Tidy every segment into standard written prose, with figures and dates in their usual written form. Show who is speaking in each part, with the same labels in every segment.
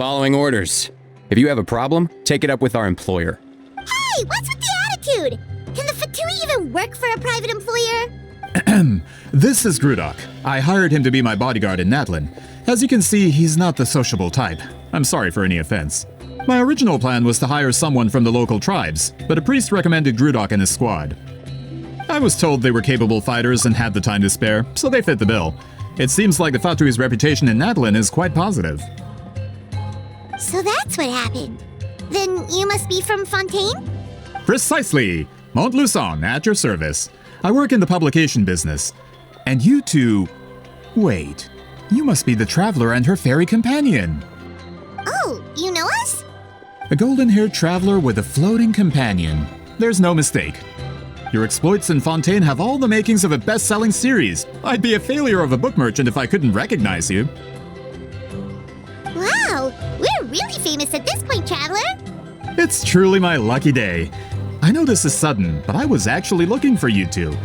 Speaker 1: Following orders. If you have a problem, take it up with our employer.
Speaker 2: Hey, what's with the attitude? Can the Fatui even work for a private employer?
Speaker 3: This is Grudok. I hired him to be my bodyguard in Natlin. As you can see, he's not the sociable type. I'm sorry for any offense. My original plan was to hire someone from the local tribes, but a priest recommended Grudok and his squad. I was told they were capable fighters and had the time to spare, so they fit the bill. It seems like the Fatui's reputation in Natlin is quite positive.
Speaker 2: So that's what happened. Then you must be from Fontaine?
Speaker 3: Precisely! Montluson, at your service. I work in the publication business. And you two... Wait, you must be the traveler and her fairy companion.
Speaker 2: Oh, you know us?
Speaker 3: A golden-haired traveler with a floating companion. There's no mistake. Your exploits in Fontaine have all the makings of a best-selling series. I'd be a failure of a book merchant if I couldn't recognize you.
Speaker 2: Wow, we're really famous at this point, traveler.
Speaker 3: It's truly my lucky day. I know this is sudden, but I was actually looking for you two.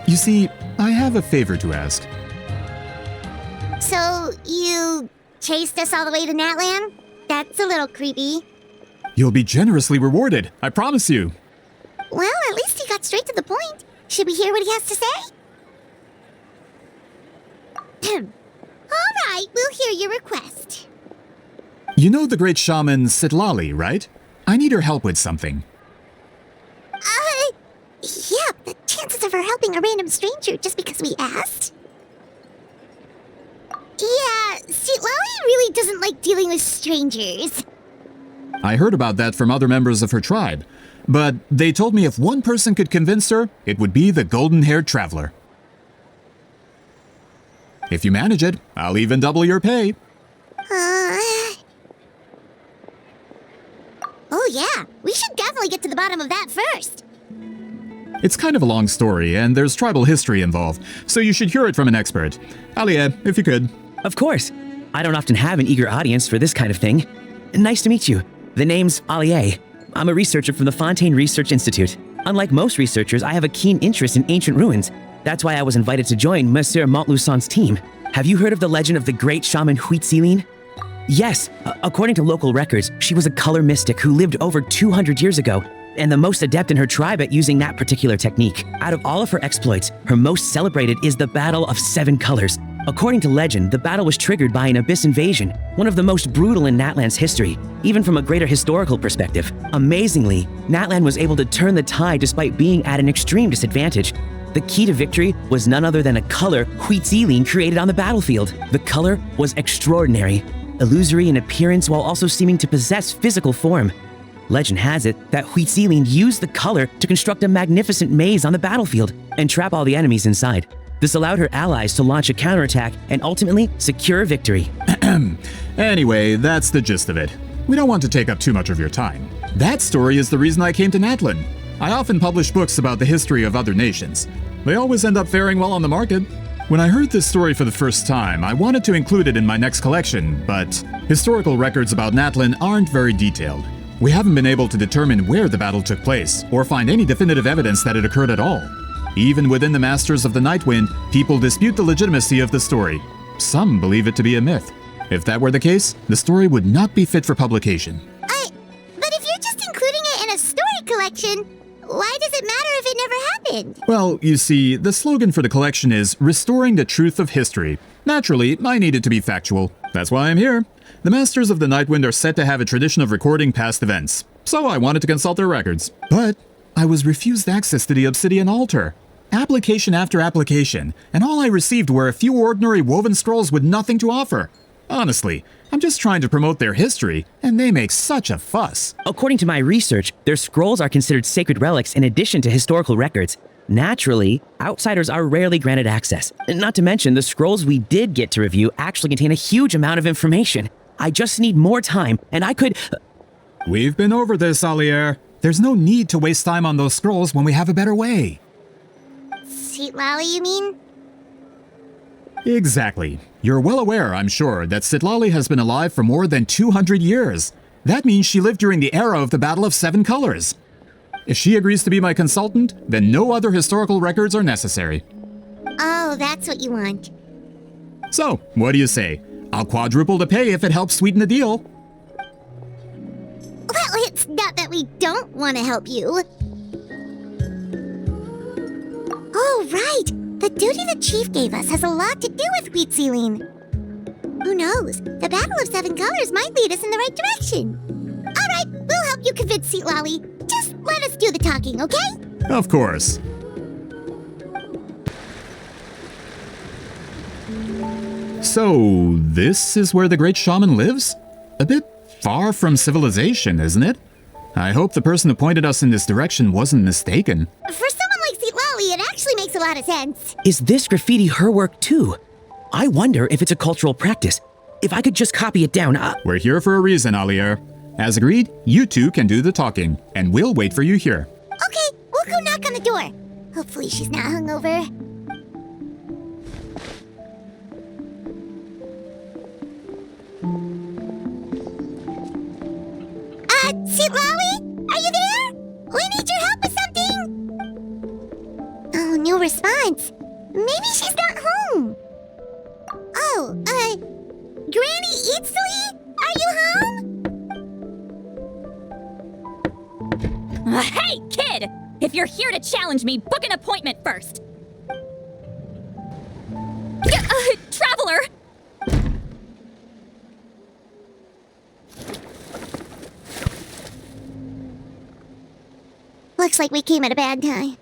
Speaker 3: You see, I have a favor to ask.
Speaker 2: So, you chased us all the way to Natlan? That's a little creepy.
Speaker 3: You'll be generously rewarded, I promise you.
Speaker 2: Well, at least he got straight to the point. Should we hear what he has to say? All right, we'll hear your request.
Speaker 3: You know the great shaman Citlali, right? I need her help with something.
Speaker 2: Yeah, the chances of her helping a random stranger just because we asked? Yeah, Citlali really doesn't like dealing with strangers.
Speaker 3: I heard about that from other members of her tribe, but they told me if one person could convince her, it would be the golden-haired traveler. If you manage it, I'll even double your pay.
Speaker 2: Oh yeah, we should definitely get to the bottom of that first.
Speaker 3: It's kind of a long story, and there's tribal history involved, so you should hear it from an expert. Alia, if you could.
Speaker 4: Of course. I don't often have an eager audience for this kind of thing. Nice to meet you. The name's Alie. I'm a researcher from the Fontaine Research Institute. Unlike most researchers, I have a keen interest in ancient ruins. That's why I was invited to join Monsieur Motluson's team. Have you heard of the legend of the great shaman Citlali? Yes, according to local records, she was a color mystic who lived over 200 years ago, and the most adept in her tribe at using that particular technique. Out of all of her exploits, her most celebrated is the Battle of Seven Colors. According to legend, the battle was triggered by an abyss invasion, one of the most brutal in Natlan's history, even from a greater historical perspective. Amazingly, Natlan was able to turn the tide despite being at an extreme disadvantage. The key to victory was none other than a color Citlali created on the battlefield. The color was extraordinary, illusory in appearance while also seeming to possess physical form. Legend has it that Citlali used the color to construct a magnificent maze on the battlefield and trap all the enemies inside. This allowed her allies to launch a counterattack and ultimately secure victory.
Speaker 3: Anyway, that's the gist of it. We don't want to take up too much of your time. That story is the reason I came to Natlin. I often publish books about the history of other nations. They always end up faring well on the market. When I heard this story for the first time, I wanted to include it in my next collection, but historical records about Natlin aren't very detailed. We haven't been able to determine where the battle took place, or find any definitive evidence that it occurred at all. Even within the Masters of the Nightwind, people dispute the legitimacy of the story. Some believe it to be a myth. If that were the case, the story would not be fit for publication.
Speaker 2: But if you're just including it in a story collection, why does it matter if it never happened?
Speaker 3: Well, you see, the slogan for the collection is Restoring the Truth of History. Naturally, I needed to be factual. That's why I'm here. The Masters of the Nightwind are said to have a tradition of recording past events, so I wanted to consult their records. But I was refused access to the Obsidian Altar. Application after application, and all I received were a few ordinary woven scrolls with nothing to offer. Honestly, I'm just trying to promote their history, and they make such a fuss.
Speaker 4: According to my research, their scrolls are considered sacred relics in addition to historical records. Naturally, outsiders are rarely granted access. Not to mention, the scrolls we did get to review actually contain a huge amount of information. I just need more time, and I could...
Speaker 3: We've been over this, Alier. There's no need to waste time on those scrolls when we have a better way.
Speaker 2: Citlali, you mean?
Speaker 3: Exactly. You're well aware, I'm sure, that Citlali has been alive for more than 200 years. That means she lived during the era of the Battle of Seven Colors. If she agrees to be my consultant, then no other historical records are necessary.
Speaker 2: Oh, that's what you want.
Speaker 3: So, what do you say? I'll quadruple the pay if it helps sweeten the deal.
Speaker 2: we don't want to help you. Oh, right! The duty the chief gave us has a lot to do with wheat sealing. Who knows? The Battle of Seven Colors might lead us in the right direction. Alright, we'll help you convince Citlali. Just let us do the talking, okay?
Speaker 3: Of course. So, this is where the great shaman lives? A bit far from civilization, isn't it? I hope the person who pointed us in this direction wasn't mistaken.
Speaker 2: For someone like Citlali, it actually makes a lot of sense.
Speaker 4: Is this graffiti her work too? I wonder if it's a cultural practice. If I could just copy it down,
Speaker 3: We're here for a reason, Alier. As agreed, you two can do the talking, and we'll wait for you here.
Speaker 2: Okay, we'll go knock on the door. Hopefully she's not hungover. Citlali? Are you there? We need your help with something! Oh, no response. Maybe she's not home. Oh, Granny Itzli? Are you home?
Speaker 5: Hey, kid! If you're here to challenge me, book an appointment first. Traveler!
Speaker 2: Looks like we came at a bad time.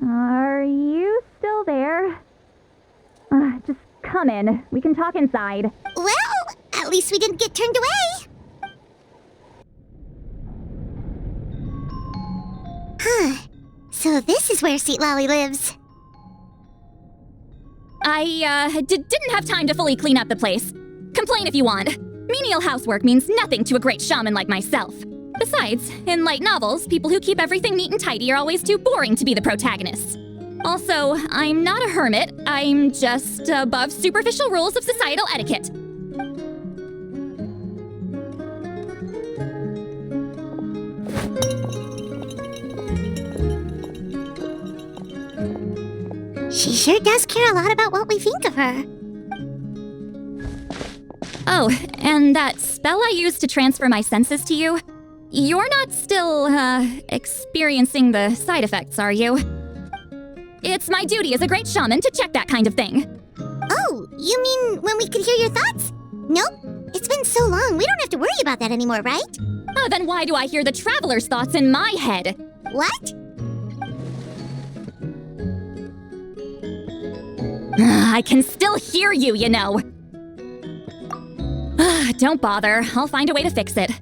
Speaker 5: Are you still there? Just come in. We can talk inside.
Speaker 2: Well, at least we didn't get turned away. Huh. So this is where Citlali lives.
Speaker 5: I, didn't have time to fully clean up the place. Complain if you want. Menial housework means nothing to a great shaman like myself. Besides, in light novels, people who keep everything neat and tidy are always too boring to be the protagonists. Also, I'm not a hermit. I'm just above superficial rules of societal etiquette.
Speaker 2: She sure does care a lot about what we think of her.
Speaker 5: Oh, and that spell I used to transfer my senses to you? You're not still, experiencing the side effects, are you? It's my duty as a great shaman to check that kind of thing.
Speaker 2: Oh, you mean when we could hear your thoughts? Nope. It's been so long, we don't have to worry about that anymore, right?
Speaker 5: Oh, then why do I hear the traveler's thoughts in my head?
Speaker 2: What?
Speaker 5: I can still hear you, you know. Don't bother. I'll find a way to fix it.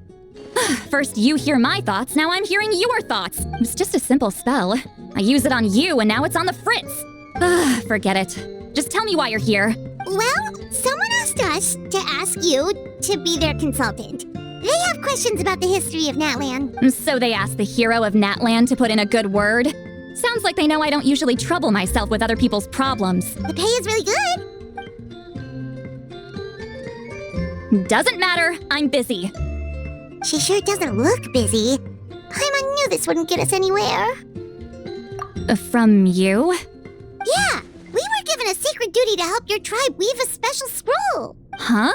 Speaker 5: First you hear my thoughts, now I'm hearing your thoughts. It was just a simple spell. I use it on you, and now it's on the fritz. Forget it. Just tell me why you're here.
Speaker 2: Well, someone asked us to ask you to be their consultant. They have questions about the history of Natlan.
Speaker 5: So they asked the hero of Natlan to put in a good word? Sounds like they know I don't usually trouble myself with other people's problems.
Speaker 2: The pay is really good.
Speaker 5: Doesn't matter, I'm busy.
Speaker 2: She sure doesn't look busy. Paimon knew this wouldn't get us anywhere.
Speaker 5: From you?
Speaker 2: Yeah, we were given a secret duty to help your tribe weave a special scroll.
Speaker 5: Huh?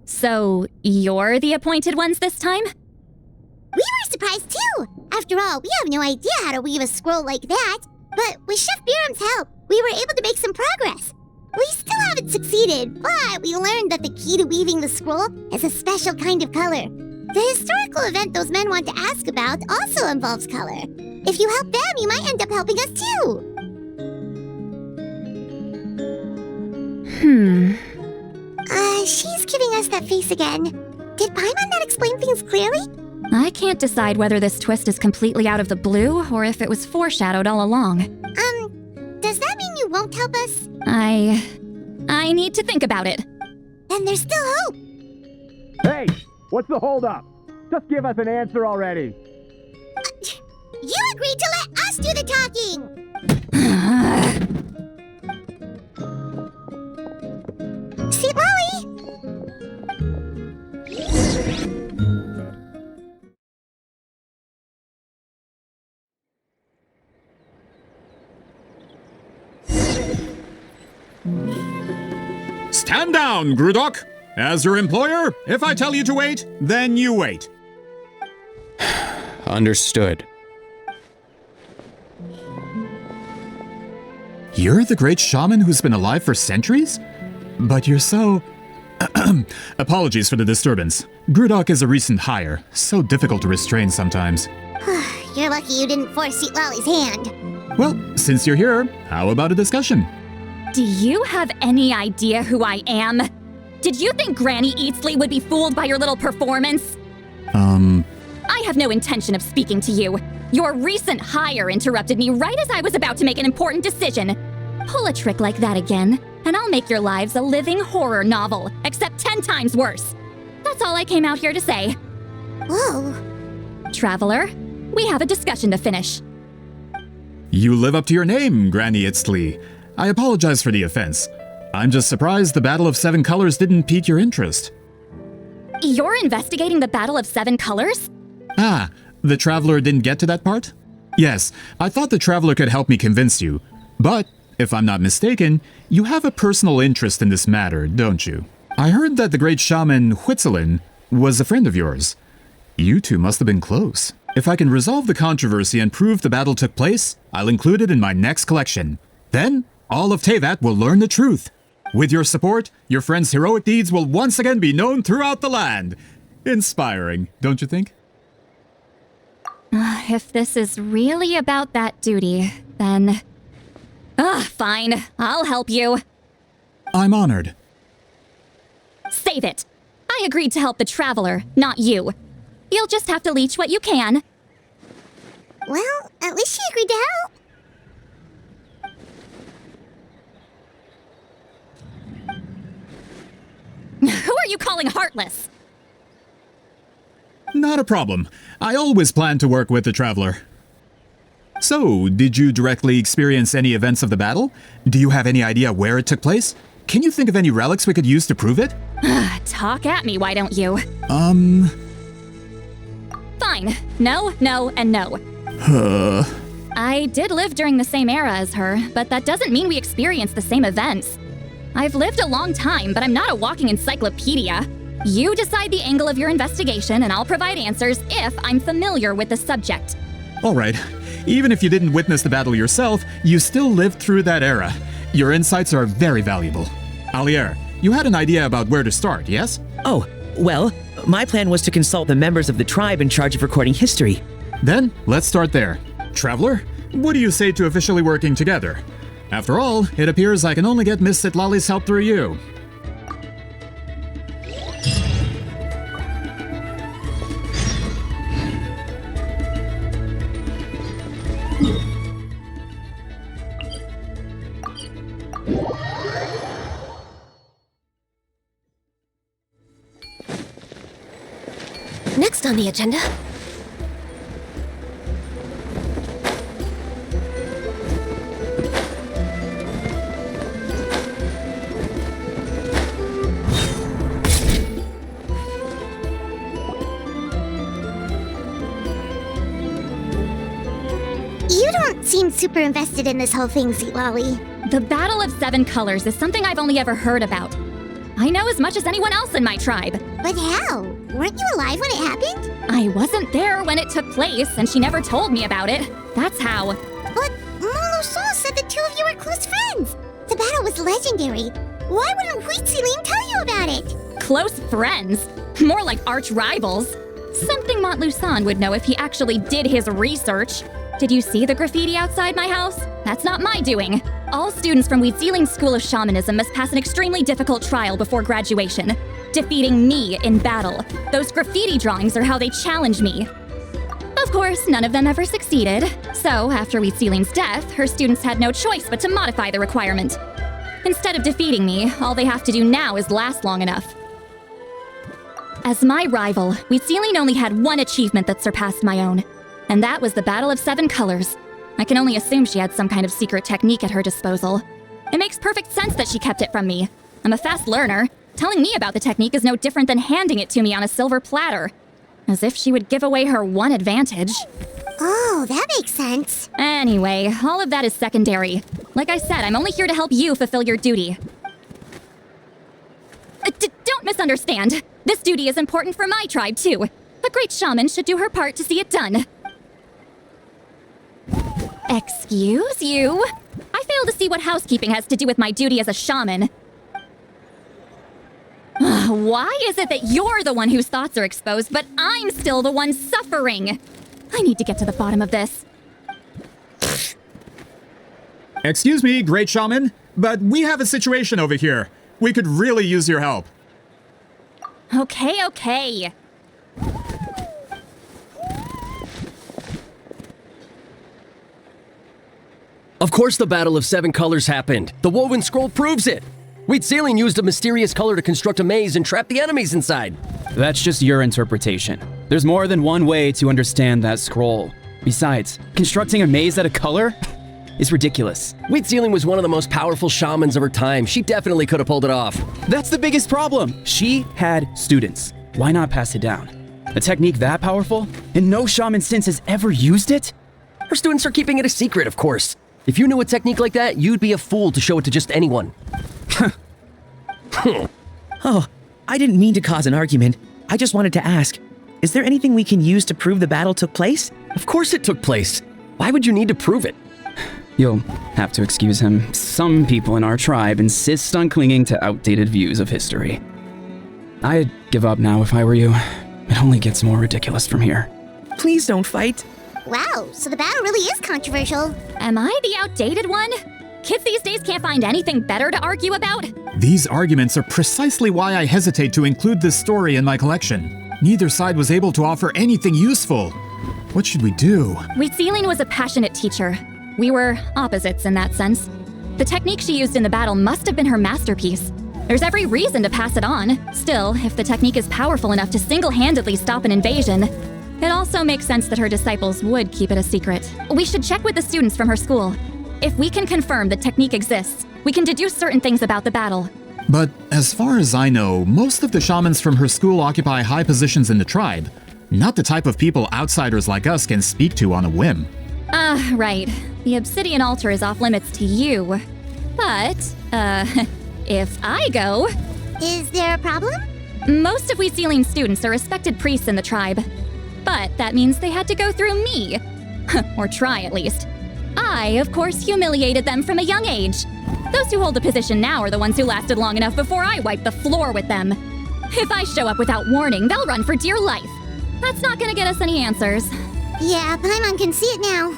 Speaker 5: So you're the appointed ones this time?
Speaker 2: We were surprised too. After all, we have no idea how to weave a scroll like that. But with Chef Biram's help, we were able to make some progress. We still haven't succeeded, but we learned that the key to weaving the scroll is a special kind of color. The historical event those men want to ask about also involves color. If you help them, you might end up helping us too. She's giving us that face again. Did Paimon not explain things clearly?
Speaker 5: I can't decide whether this twist is completely out of the blue or if it was foreshadowed all along.
Speaker 2: Does that mean you won't help us?
Speaker 5: I need to think about it.
Speaker 2: Then there's still hope.
Speaker 6: Hey, what's the holdup? Just give us an answer already.
Speaker 2: You agreed to let us do the talking! Citlali!
Speaker 3: Stand down, Grudok! As your employer, if I tell you to wait, then you wait.
Speaker 1: Understood.
Speaker 3: You're the great shaman who's been alive for centuries? But you're so... Apologies for the disturbance. Grudok is a recent hire, so difficult to restrain sometimes.
Speaker 2: You're lucky you didn't force Citlali's hand.
Speaker 3: Well, since you're here, how about a discussion?
Speaker 5: Do you have any idea who I am? Did you think Granny Eatsley would be fooled by your little performance? I have no intention of speaking to you. Your recent hire interrupted me right as I was about to make an important decision. Pull a trick like that again, and I'll make your lives a living horror novel, except 10 times worse. That's all I came out here to say.
Speaker 2: Whoa.
Speaker 5: Traveler, we have a discussion to finish.
Speaker 3: You live up to your name, Granny Itztli. I apologize for the offense. I'm just surprised the Battle of Seven Colors didn't pique your interest.
Speaker 5: You're investigating the Battle of Seven Colors?
Speaker 3: Ah, the Traveler didn't get to that part? Yes, I thought the Traveler could help me convince you. But, if I'm not mistaken, you have a personal interest in this matter, don't you? I heard that the great shaman Huitzilin was a friend of yours. You two must have been close. If I can resolve the controversy and prove the battle took place, I'll include it in my next collection. Then, all of Teyvat will learn the truth. With your support, your friend's heroic deeds will once again be known throughout the land. Inspiring, don't you think?
Speaker 5: If this is really about that duty, then... fine. I'll help you.
Speaker 3: I'm honored.
Speaker 5: Save it. I agreed to help the Traveler, not you. You'll just have to leech what you can.
Speaker 2: Well, at least she agreed to help.
Speaker 5: Who are you calling heartless?
Speaker 3: Not a problem. I always plan to work with the Traveler. So, did you directly experience any events of the battle? Do you have any idea where it took place? Can you think of any relics we could use to prove it?
Speaker 5: Talk at me, why don't you? Fine. No, no, and no. I did live during the same era as her, but that doesn't mean we experienced the same events. I've lived a long time, but I'm not a walking encyclopedia. You decide the angle of your investigation, and I'll provide answers if I'm familiar with the subject.
Speaker 3: All right. Even if you didn't witness the battle yourself, you still lived through that era. Your insights are very valuable. Alier, you had an idea about where to start, yes?
Speaker 4: Oh, well, my plan was to consult the members of the tribe in charge of recording history.
Speaker 3: Then, let's start there. Traveler, what do you say to officially working together? After all, it appears I can only get Miss Citlali's help through you.
Speaker 7: Next on the agenda.
Speaker 2: You don't seem super invested in this whole thing, Citlali.
Speaker 5: The Battle of Seven Colors is something I've only ever heard about. I know as much as anyone else in my tribe.
Speaker 2: But how? Weren't you alive when it happened?
Speaker 5: I wasn't there when it took place, and she never told me about it. That's how.
Speaker 2: But Motluson said the two of you were close friends. The battle was legendary. Why wouldn't Huitzilin tell you about it?
Speaker 5: Close friends? More like arch rivals. Something Montluson would know if he actually did his research. Did you see the graffiti outside my house? That's not my doing. All students from Huitzili's School of Shamanism must pass an extremely difficult trial before graduation, defeating me in battle. Those graffiti drawings are how they challenge me. Of course, none of them ever succeeded, so after Huitzili's death, her students had no choice but to modify the requirement. Instead of defeating me, all they have to do now is last long enough. As my rival, Huitzilin only had one achievement that surpassed my own, and that was the Battle of Seven Colors. I can only assume she had some kind of secret technique at her disposal. It makes perfect sense that she kept it from me. I'm a fast learner. Telling me about the technique is no different than handing it to me on a silver platter. As if she would give away her one advantage.
Speaker 2: Oh, that makes sense.
Speaker 5: Anyway, all of that is secondary. Like I said, I'm only here to help you fulfill your duty. Don't misunderstand. This duty is important for my tribe, too. A great shaman should do her part to see it done. Excuse you? I fail to see what housekeeping has to do with my duty as a shaman. Why is it that you're the one whose thoughts are exposed, but I'm still the one suffering? I need to get to the bottom of this.
Speaker 3: Excuse me, great shaman, but we have a situation over here. We could really use your help.
Speaker 5: Okay.
Speaker 7: Of course the Battle of Seven Colors happened. The woven scroll proves it. Wheatsealing used a mysterious color to construct a maze and trap the enemies inside.
Speaker 8: That's just your interpretation. There's more than one way to understand that scroll. Besides, constructing a maze out of color is ridiculous.
Speaker 7: Wheatsealing was one of the most powerful shamans of her time. She definitely could have pulled it off.
Speaker 8: That's the biggest problem. She had students. Why not pass it down? A technique that powerful? And no shaman since has ever used it?
Speaker 7: Her students are keeping it a secret, of course. If you knew a technique like that, you'd be a fool to show it to just anyone.
Speaker 4: Oh, I didn't mean to cause an argument. I just wanted to ask, is there anything we can use to prove the battle took place?
Speaker 7: Of course it took place. Why would you need to prove it?
Speaker 8: You'll have to excuse him. Some people in our tribe insist on clinging to outdated views of history. I'd give up now if I were you. It only gets more ridiculous from here.
Speaker 4: Please don't fight.
Speaker 2: Wow, so the battle really is controversial.
Speaker 5: Am I the outdated one? Kids these days can't find anything better to argue about?
Speaker 3: These arguments are precisely why I hesitate to include this story in my collection. Neither side was able to offer anything useful. What should we do?
Speaker 5: Wheatsealing was a passionate teacher. We were opposites in that sense. The technique she used in the battle must have been her masterpiece. There's every reason to pass it on. Still, if the technique is powerful enough to single-handedly stop an invasion, it also makes sense that her disciples would keep it a secret. We should check with the students from her school. If we can confirm the technique exists, we can deduce certain things about the battle.
Speaker 3: But as far as I know, most of the shamans from her school occupy high positions in the tribe. Not the type of people outsiders like us can speak to on a whim.
Speaker 5: Right. The Obsidian Altar is off limits to you. But, if I go...
Speaker 2: Is there a problem?
Speaker 5: Most of Wheatsealing's students are respected priests in the tribe. But that means they had to go through me. Or try, at least. I, of course, humiliated them from a young age. Those who hold the position now are the ones who lasted long enough before I wiped the floor with them. If I show up without warning, they'll run for dear life. That's not gonna get us any answers.
Speaker 2: Yeah, Paimon can see it now.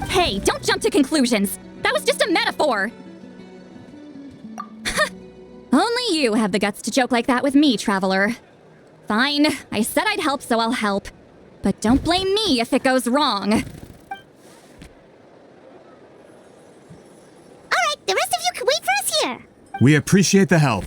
Speaker 5: Hey, don't jump to conclusions. That was just a metaphor. Only you have the guts to joke like that with me, traveler. Fine, I said I'd help, so I'll help. But don't blame me if it goes wrong.
Speaker 2: Alright, the rest of you can wait for us here.
Speaker 3: We appreciate the help.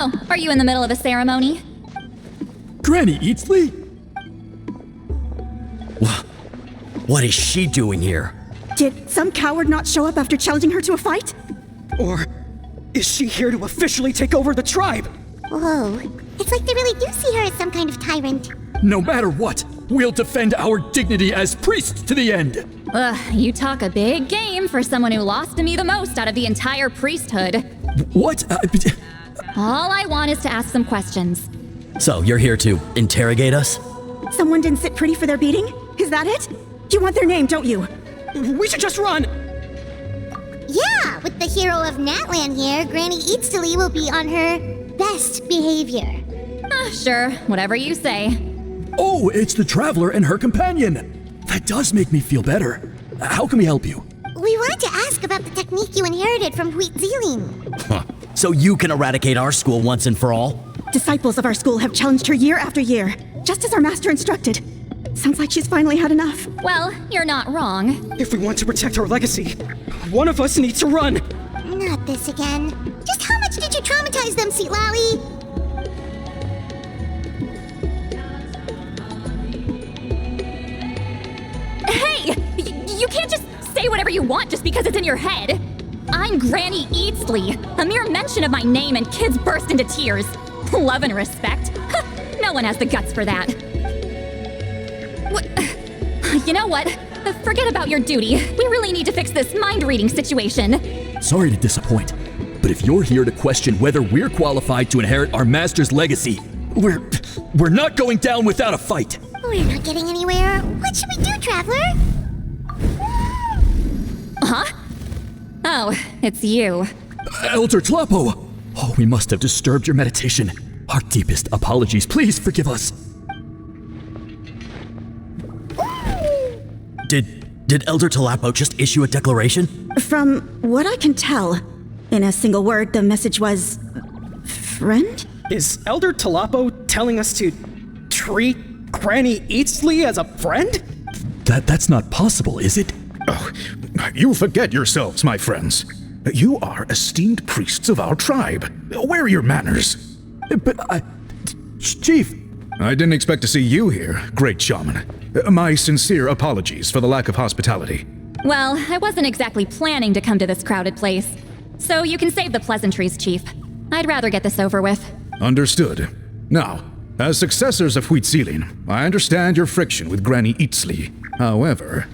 Speaker 5: Oh, are you in the middle of a ceremony?
Speaker 9: Granny Eatsley?
Speaker 7: What is she doing here?
Speaker 10: Did some coward not show up after challenging her to a fight?
Speaker 9: Or is she here to officially take over the tribe?
Speaker 2: Whoa, it's like they really do see her as some kind of tyrant.
Speaker 9: No matter what, we'll defend our dignity as priests to the end.
Speaker 5: Ugh, you talk a big game for someone who lost to me the most out of the entire priesthood.
Speaker 9: What?
Speaker 5: All I want is to ask some questions.
Speaker 7: So, you're here to interrogate us?
Speaker 10: Someone didn't sit pretty for their beating? Is that it? You want their name, don't you?
Speaker 9: We should just run!
Speaker 2: Yeah, with the hero of Natlan here, Granny Eatsley will be on her best behavior.
Speaker 5: Sure, whatever you say.
Speaker 9: Oh, it's the Traveler and her companion. That does make me feel better. How can we help you?
Speaker 2: We wanted to ask about the technique you inherited from Wheatsealing.
Speaker 7: So you can eradicate our school once and for all?
Speaker 10: Disciples of our school have challenged her year after year, just as our master instructed. Sounds like she's finally had enough.
Speaker 5: Well, you're not wrong.
Speaker 9: If we want to protect our legacy, one of us needs to run.
Speaker 2: Not this again. Just how much did you traumatize them, Citlali?
Speaker 5: Hey! You can't just say whatever you want just because it's in your head. I'm Granny Eatsley. A mere mention of my name and kids burst into tears. Love and respect? No one has the guts for that. You know what? Forget about your duty. We really need to fix this mind-reading situation.
Speaker 9: Sorry to disappoint, but if you're here to question whether we're qualified to inherit our master's legacy, we're not going down without a fight.
Speaker 2: We're not getting anywhere. What should we do, Traveler?
Speaker 5: Huh? Oh, it's you.
Speaker 9: Elder Tlapo! Oh, we must have disturbed your meditation. Our deepest apologies. Please forgive us.
Speaker 11: Did Elder Tlapo just issue a declaration?
Speaker 10: From what I can tell, in a single word, the message was... friend?
Speaker 12: Is Elder Tlapo telling us to treat Granny Eatsley as a friend?
Speaker 9: That's not possible, is it?
Speaker 13: Oh, you forget yourselves, my friends. You are esteemed priests of our tribe. Where are your manners?
Speaker 9: But Chief...
Speaker 13: I didn't expect to see you here, great Shaman. My sincere apologies for the lack of hospitality.
Speaker 5: Well, I wasn't exactly planning to come to this crowded place. So you can save the pleasantries, Chief. I'd rather get this over with.
Speaker 13: Understood. Now, as successors of Huitzilin, I understand your friction with Granny Eatsley. However,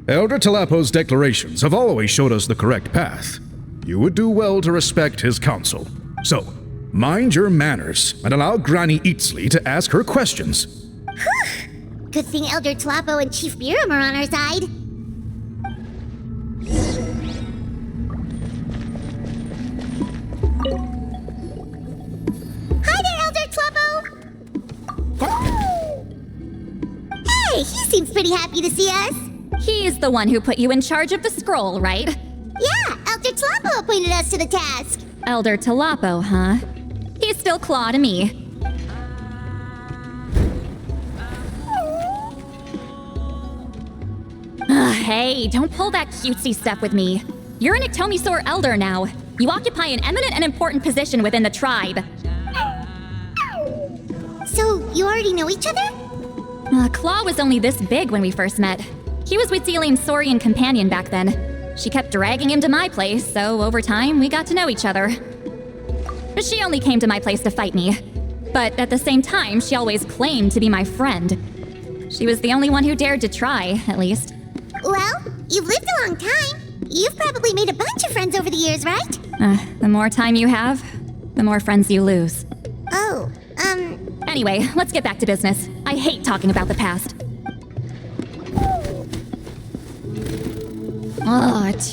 Speaker 13: Elder Tlapo's declarations have always showed us the correct path. You would do well to respect his counsel. So, mind your manners and allow Granny Eatsley to ask her questions.
Speaker 2: Good thing Elder Tlapo and Chief Biram are on our side. Hi there, Elder Tlapo! Hey, he seems pretty happy to see us.
Speaker 5: He's the one who put you in charge of the scroll, right?
Speaker 2: Yeah, Elder Tlapo appointed us to the task.
Speaker 5: Elder Tlapo, huh? He's still Claw to me. Hey, don't pull that cutesy stuff with me. You're an Iktomisaur Elder now. You occupy an eminent and important position within the tribe.
Speaker 2: So, you already know each other?
Speaker 5: Claw was only this big when we first met. He was with Celine's Saurian companion back then. She kept dragging him to my place, so over time, we got to know each other. She only came to my place to fight me. But at the same time, she always claimed to be my friend. She was the only one who dared to try, at least.
Speaker 2: Well, you've lived a long time. You've probably made a bunch of friends over the years, right?
Speaker 5: The more time you have, the more friends you lose.
Speaker 2: Oh,
Speaker 5: Anyway, let's get back to business. I hate talking about the past.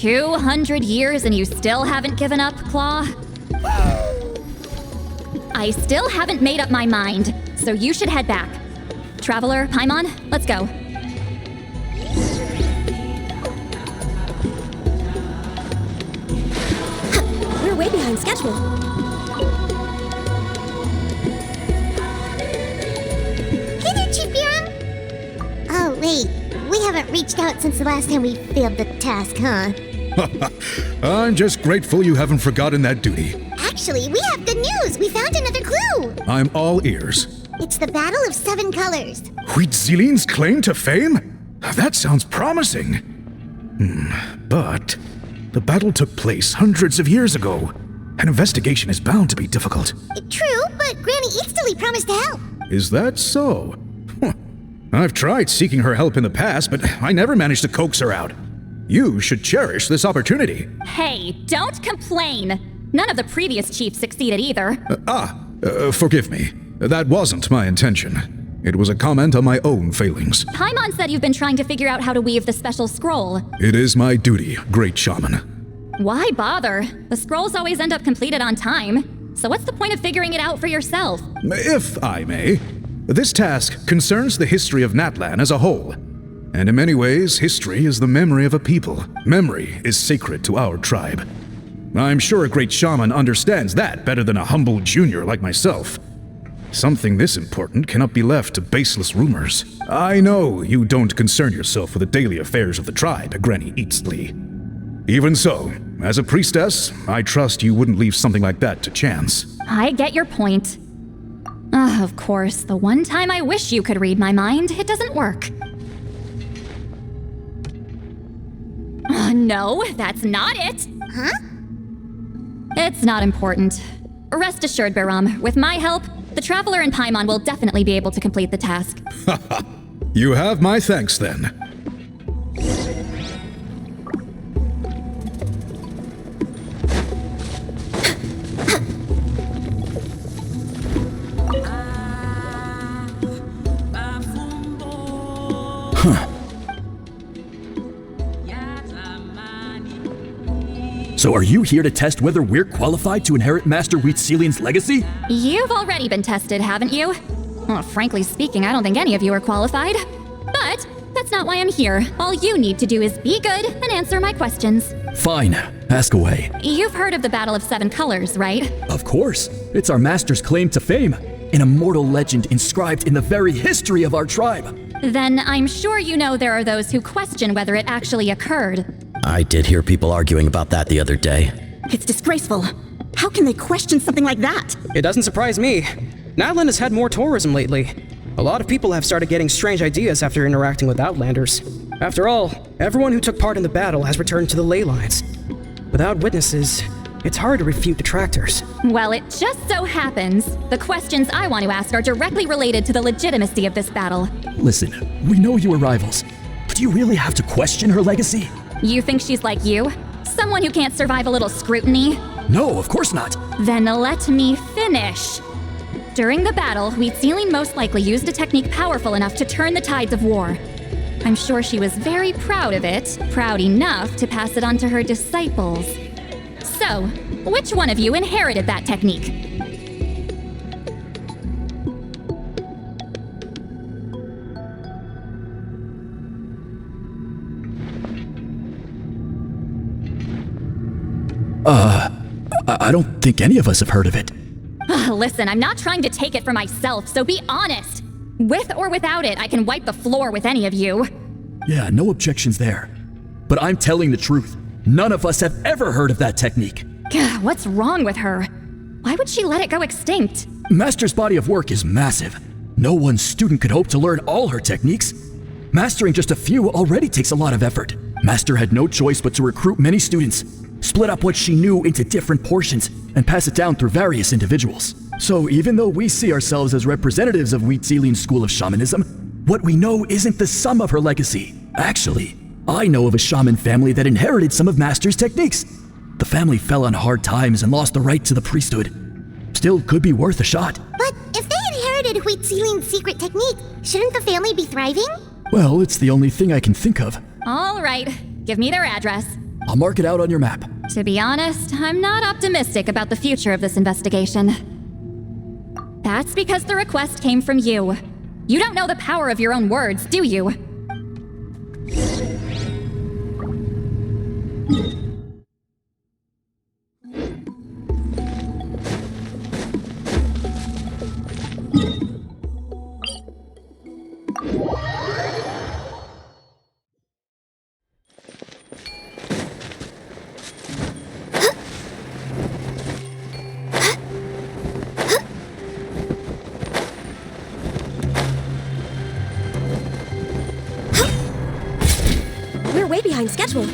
Speaker 5: 200 years and you still haven't given up, Claw? I still haven't made up my mind, so you should head back. Traveler, Paimon, let's go.
Speaker 10: We're way behind schedule.
Speaker 2: Hey there, Chief Biram! Oh, wait. We haven't reached out since the last time we failed the task, huh?
Speaker 13: I'm just grateful you haven't forgotten that duty.
Speaker 2: Actually, we have good news! We found another clue!
Speaker 13: I'm all ears.
Speaker 2: It's the Battle of Seven Colors.
Speaker 13: Huitzilin's claim to fame? That sounds promising. But the battle took place hundreds of years ago. An investigation is bound to be difficult.
Speaker 2: True, but Granny Eatsley promised to help.
Speaker 13: Is that so? I've tried seeking her help in the past, but I never managed to coax her out. You should cherish this opportunity.
Speaker 5: Hey, don't complain. None of the previous chiefs succeeded either.
Speaker 13: Forgive me. That wasn't my intention. It was a comment on my own failings.
Speaker 5: Paimon said you've been trying to figure out how to weave the special scroll.
Speaker 13: It is my duty, great Shaman.
Speaker 5: Why bother? The scrolls always end up completed on time. So what's the point of figuring it out for yourself?
Speaker 13: If I may, this task concerns the history of Natlan as a whole. And in many ways, history is the memory of a people. Memory is sacred to our tribe. I'm sure a great shaman understands that better than a humble junior like myself. Something this important cannot be left to baseless rumors. I know you don't concern yourself with the daily affairs of the tribe, Granny Eatsley. Even so, as a priestess, I trust you wouldn't leave something like that to chance.
Speaker 5: I get your point. Of course, the one time I wish you could read my mind, it doesn't work. No, that's not it.
Speaker 2: Huh?
Speaker 5: It's not important. Rest assured, Biram, with my help, the Traveler and Paimon will definitely be able to complete the task.
Speaker 13: You have my thanks then.
Speaker 9: So are you here to test whether we're qualified to inherit Master Wheatselian's legacy?
Speaker 5: You've already been tested, haven't you? Well, frankly speaking, I don't think any of you are qualified. But that's not why I'm here. All you need to do is be good and answer my questions.
Speaker 9: Fine, ask away.
Speaker 5: You've heard of the Battle of Seven Colors, right?
Speaker 9: Of course. It's our master's claim to fame. An immortal legend inscribed in the very history of our tribe.
Speaker 5: Then I'm sure you know there are those who question whether it actually occurred.
Speaker 11: I did hear people arguing about that the other day.
Speaker 10: It's disgraceful. How can they question something like that?
Speaker 12: It doesn't surprise me. Natlan has had more tourism lately. A lot of people have started getting strange ideas after interacting with Outlanders. After all, everyone who took part in the battle has returned to the ley lines. Without witnesses, it's hard to refute detractors.
Speaker 5: Well, it just so happens the questions I want to ask are directly related to the legitimacy of this battle.
Speaker 9: Listen, we know you are rivals, but do you really have to question her legacy?
Speaker 5: You think she's like you? Someone who can't survive a little scrutiny?
Speaker 9: No, of course not.
Speaker 5: Then let me finish. During the battle, Wheatselian most likely used a technique powerful enough to turn the tides of war. I'm sure she was very proud of it, proud enough to pass it on to her disciples. So, which one of you inherited that technique?
Speaker 9: I don't think any of us have heard of it.
Speaker 5: Listen, I'm not trying to take it for myself, so be honest. With or without it, I can wipe the floor with any of you.
Speaker 9: Yeah, no objections there. But I'm telling the truth. None of us have ever heard of that technique.
Speaker 5: What's wrong with her? Why would she let it go extinct?
Speaker 9: Master's body of work is massive. No one student could hope to learn all her techniques. Mastering just a few already takes a lot of effort. Master had no choice but to recruit many students, split up what she knew into different portions, and pass it down through various individuals. So even though we see ourselves as representatives of Wheatselian's school of shamanism, what we know isn't the sum of her legacy. Actually, I know of a shaman family that inherited some of Master's techniques. The family fell on hard times and lost the right to the priesthood. Still could be worth a shot.
Speaker 2: But if they inherited Wheatselian's secret technique, shouldn't the family be thriving?
Speaker 9: Well, it's the only thing I can think of.
Speaker 5: All right, give me their address.
Speaker 9: I'll mark it out on your map.
Speaker 5: To be honest, I'm not optimistic about the future of this investigation. That's because the request came from you. You don't know the power of your own words, do you?
Speaker 10: We're way behind schedule.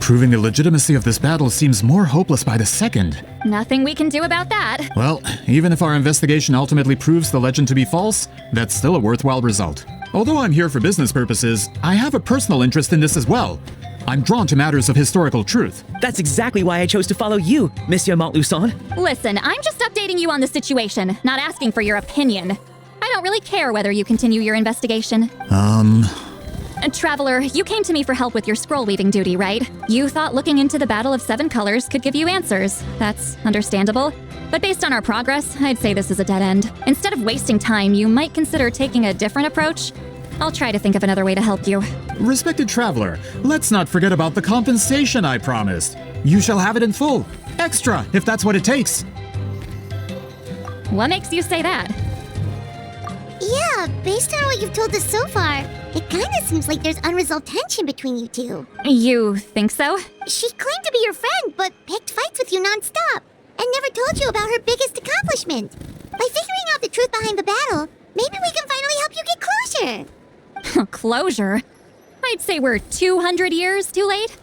Speaker 3: Proving the legitimacy of this battle seems more hopeless by the second.
Speaker 5: Nothing we can do about that.
Speaker 3: Well, even if our investigation ultimately proves the legend to be false, that's still a worthwhile result. Although I'm here for business purposes, I have a personal interest in this as well. I'm drawn to matters of historical truth.
Speaker 4: That's exactly why I chose to follow you, Monsieur Motluson.
Speaker 5: Listen, I'm just updating you on the situation, not asking for your opinion. I don't really care whether you continue your investigation. Traveler, you came to me for help with your scroll weaving duty, right? You thought looking into the Battle of Seven Colors could give you answers. That's understandable. But based on our progress, I'd say this is a dead end. Instead of wasting time, you might consider taking a different approach. I'll try to think of another way to help you.
Speaker 3: Respected traveler, let's not forget about the compensation I promised. You shall have it in full. Extra, if that's what it takes.
Speaker 5: What makes you say that?
Speaker 2: Yeah, based on what you've told us so far, it kinda seems like there's unresolved tension between you two.
Speaker 5: You think so?
Speaker 2: She claimed to be your friend, but picked fights with you nonstop, and never told you about her biggest accomplishment. By figuring out the truth behind the battle, maybe we can finally help you get closure.
Speaker 5: Closure? I'd say we're 200 years too late.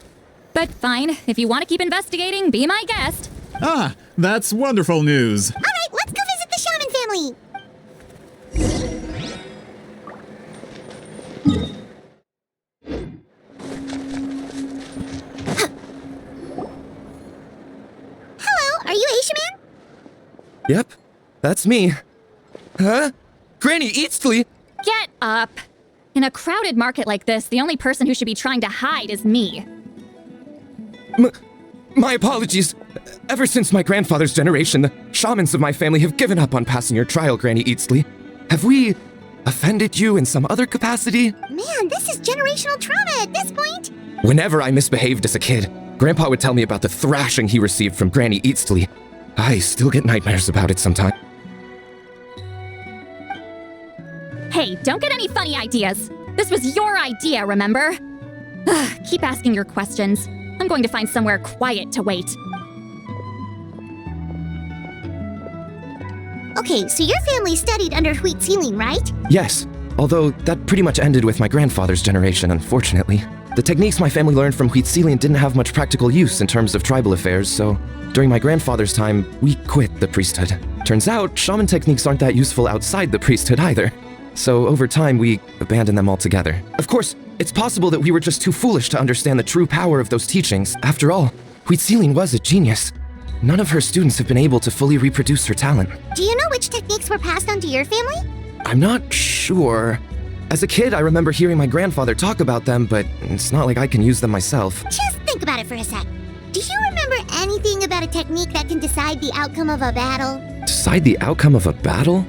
Speaker 5: But fine, if you want to keep investigating, be my guest.
Speaker 3: Ah, that's wonderful news.
Speaker 2: All right, let's go visit the Shaman family. Hello, are you a Shaman?
Speaker 14: Yep, that's me. Huh? Granny Eastly?
Speaker 5: Get up. In a crowded market like this, the only person who should be trying to hide is me.
Speaker 14: My apologies. Ever since my grandfather's generation, the shamans of my family have given up on passing your trial, Granny Eastly. Have we offended you in some other capacity?
Speaker 2: Man, this is generational trauma at this point.
Speaker 14: Whenever I misbehaved as a kid, Grandpa would tell me about the thrashing he received from Granny Eastly. I still get nightmares about it sometimes.
Speaker 5: Hey, don't get any funny ideas. This was your idea, remember? Keep asking your questions. I'm going to find somewhere quiet to wait.
Speaker 2: Okay, so your family studied under Wheat Ceiling, right?
Speaker 14: Yes, although that pretty much ended with my grandfather's generation, unfortunately. The techniques my family learned from Wheat Ceiling didn't have much practical use in terms of tribal affairs, so during my grandfather's time, we quit the priesthood. Turns out, shaman techniques aren't that useful outside the priesthood either. So over time, we abandoned them altogether. Of course, it's possible that we were just too foolish to understand the true power of those teachings. After all, Wheat Ceiling was a genius. None of her students have been able to fully reproduce her talent.
Speaker 2: Do you know which techniques were passed on to your family?
Speaker 14: I'm not sure. As a kid, I remember hearing my grandfather talk about them, but it's not like I can use them myself.
Speaker 2: Just think about it for a sec. Do you remember anything about a technique that can decide the outcome of a battle?
Speaker 14: Decide the outcome of a battle?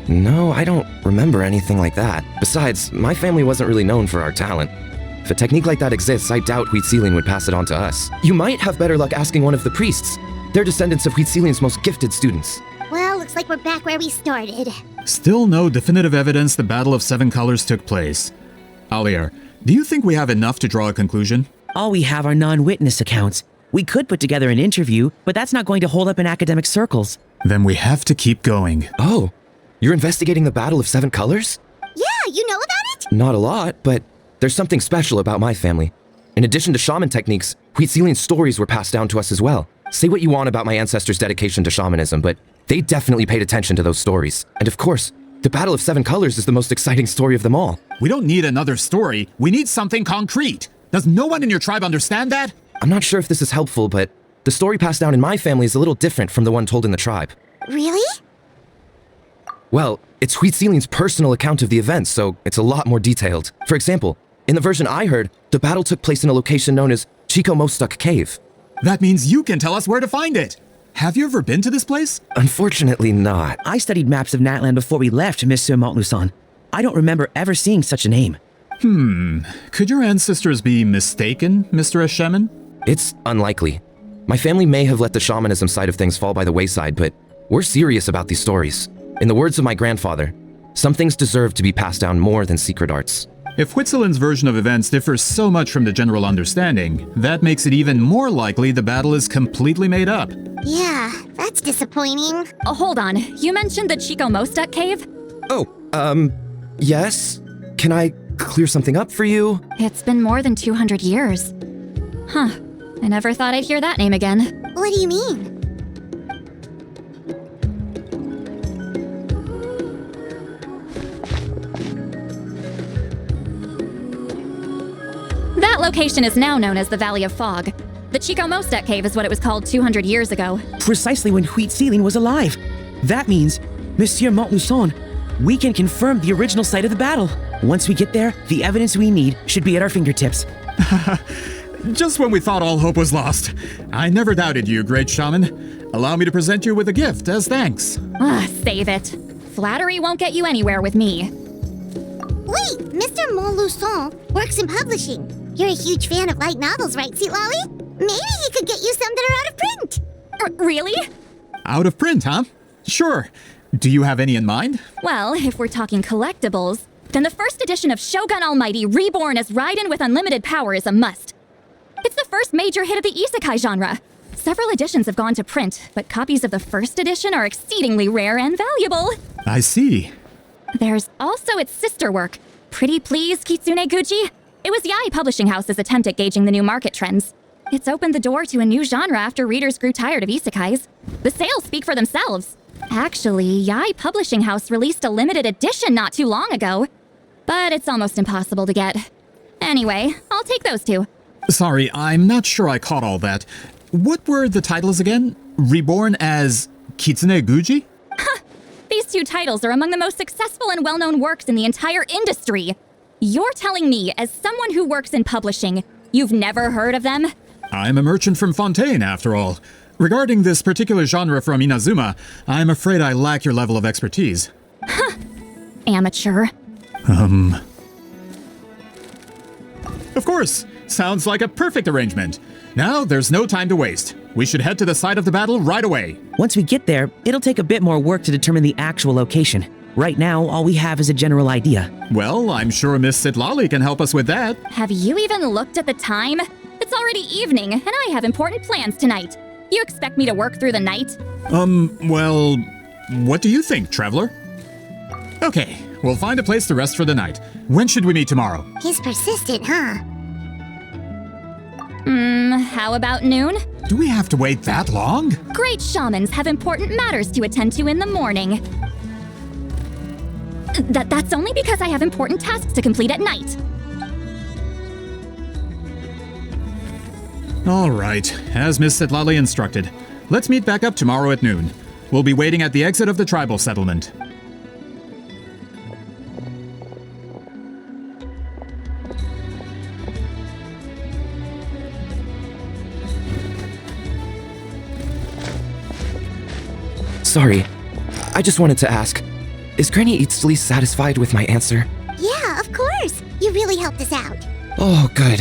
Speaker 14: No, I don't remember anything like that. Besides, my family wasn't really known for our talent. If a technique like that exists, I doubt Wheat Ceiling would pass it on to us. You might have better luck asking one of the priests. They're descendants of Wheat Ceiling's most gifted students.
Speaker 2: Well, looks like we're back where we started.
Speaker 3: Still no definitive evidence the Battle of Seven Colors took place. Alier, do you think we have enough to draw a conclusion?
Speaker 4: All we have are non-witness accounts. We could put together an interview, but that's not going to hold up in academic circles.
Speaker 3: Then we have to keep going.
Speaker 14: Oh, you're investigating the Battle of Seven Colors?
Speaker 2: Yeah, you know about it?
Speaker 14: Not a lot, but there's something special about my family. In addition to shaman techniques, Wheat Ceiling's stories were passed down to us as well. Say what you want about my ancestors' dedication to shamanism, but they definitely paid attention to those stories. And of course, the Battle of Seven Colors is the most exciting story of them all.
Speaker 3: We don't need another story. We need something concrete. Does no one in your tribe understand that?
Speaker 14: I'm not sure if this is helpful, but the story passed down in my family is a little different from the one told in the tribe.
Speaker 2: Really?
Speaker 14: Well, it's Wheat Ceiling's personal account of the events, so it's a lot more detailed. For example, in the version I heard, the battle took place in a location known as Chico Mostuk Cave.
Speaker 3: That means you can tell us where to find it. Have you ever been to this place?
Speaker 14: Unfortunately not.
Speaker 4: I studied maps of Natland before we left, Monsieur Motluson. I don't remember ever seeing such a name.
Speaker 3: Could your ancestors be mistaken, Mr. Shaman?
Speaker 14: It's unlikely. My family may have let the shamanism side of things fall by the wayside, but we're serious about these stories. In the words of my grandfather, some things deserve to be passed down more than secret arts.
Speaker 3: If Whitzelin's version of events differs so much from the general understanding, that makes it even more likely the battle is completely made up.
Speaker 2: Yeah, that's disappointing.
Speaker 5: Oh, hold on. You mentioned the Chico Mostuk cave?
Speaker 14: Oh, yes? Can I clear something up for you?
Speaker 5: It's been more than 200 years. Huh. I never thought I'd hear that name again.
Speaker 2: What do you mean?
Speaker 5: That location is now known as the Valley of Fog. The Chico Mostuk cave is what it was called 200 years ago.
Speaker 4: Precisely when Wheat Ceiling was alive. That means, Monsieur Montluson, we can confirm the original site of the battle. Once we get there, the evidence we need should be at our fingertips.
Speaker 3: Just when we thought all hope was lost. I never doubted you, great shaman. Allow me to present you with a gift as thanks.
Speaker 5: Save it. Flattery won't get you anywhere with me.
Speaker 2: Wait, Mr. Montluson works in publishing. You're a huge fan of light novels, right, Citlali? Maybe he could get you some that are out of print.
Speaker 5: Really?
Speaker 3: Out of print, huh? Sure. Do you have any in mind?
Speaker 5: Well, if we're talking collectibles, then the first edition of Shogun Almighty Reborn as Raiden with unlimited power is a must. It's the first major hit of the isekai genre. Several editions have gone to print, but copies of the first edition are exceedingly rare and valuable.
Speaker 3: I see.
Speaker 5: There's also its sister work, Pretty Please Kitsune Guji. It was Yai Publishing House's attempt at gauging the new market trends. It's opened the door to a new genre after readers grew tired of isekais. The sales speak for themselves. Actually, Yai Publishing House released a limited edition not too long ago, but it's almost impossible to get. Anyway, I'll take those two.
Speaker 3: Sorry, I'm not sure I caught all that. What were the titles again? Reborn as Kitsune Guji?
Speaker 5: These two titles are among the most successful and well-known works in the entire industry. You're telling me, as someone who works in publishing, you've never heard of them?
Speaker 3: I'm a merchant from Fontaine, after all. Regarding this particular genre from Inazuma, I'm afraid I lack your level of expertise.
Speaker 5: Amateur.
Speaker 3: Of course! Sounds like a perfect arrangement. Now, there's no time to waste. We should head to the site of the battle right away.
Speaker 4: Once we get there, it'll take a bit more work to determine the actual location. Right now, all we have is a general idea.
Speaker 3: Well, I'm sure Miss Citlali can help us with that.
Speaker 5: Have you even looked at the time? It's already evening, and I have important plans tonight. You expect me to work through the night?
Speaker 3: Well, what do you think, traveler? Okay, we'll find a place to rest for the night. When should we meet tomorrow?
Speaker 2: He's persistent, huh?
Speaker 5: How about noon?
Speaker 3: Do we have to wait that long?
Speaker 5: Great shamans have important matters to attend to in the morning. That's only because I have important tasks to complete at night.
Speaker 3: All right, as Miss Citlali instructed. Let's meet back up tomorrow at noon. We'll be waiting at the exit of the tribal settlement.
Speaker 14: Sorry, I just wanted to ask, is Granny Eatsley satisfied with my answer?
Speaker 2: Yeah, of course. You really helped us out.
Speaker 14: Oh, good.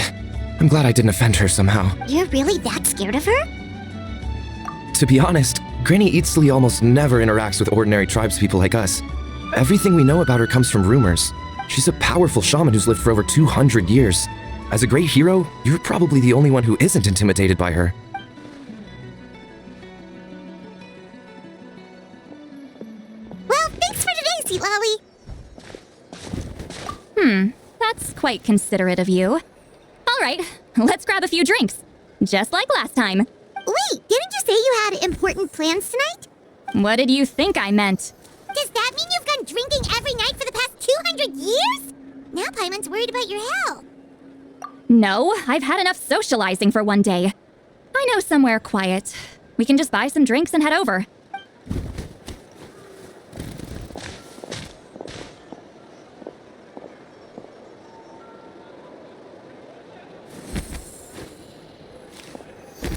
Speaker 14: I'm glad I didn't offend her somehow.
Speaker 2: You're really that scared of her?
Speaker 14: To be honest, Granny Eatsley almost never interacts with ordinary tribespeople like us. Everything we know about her comes from rumors. She's a powerful shaman who's lived for over 200 years. As a great hero, you're probably the only one who isn't intimidated by her.
Speaker 2: Well, thanks for today, Citlali.
Speaker 5: That's quite considerate of you. All right, let's grab a few drinks. Just like last time.
Speaker 2: Wait, didn't you say you had important plans tonight?
Speaker 5: What did you think I meant?
Speaker 2: Does that mean you've gone drinking every night for the past 200 years? Now Paimon's worried about your health.
Speaker 5: No, I've had enough socializing for one day. I know somewhere quiet. We can just buy some drinks and head over.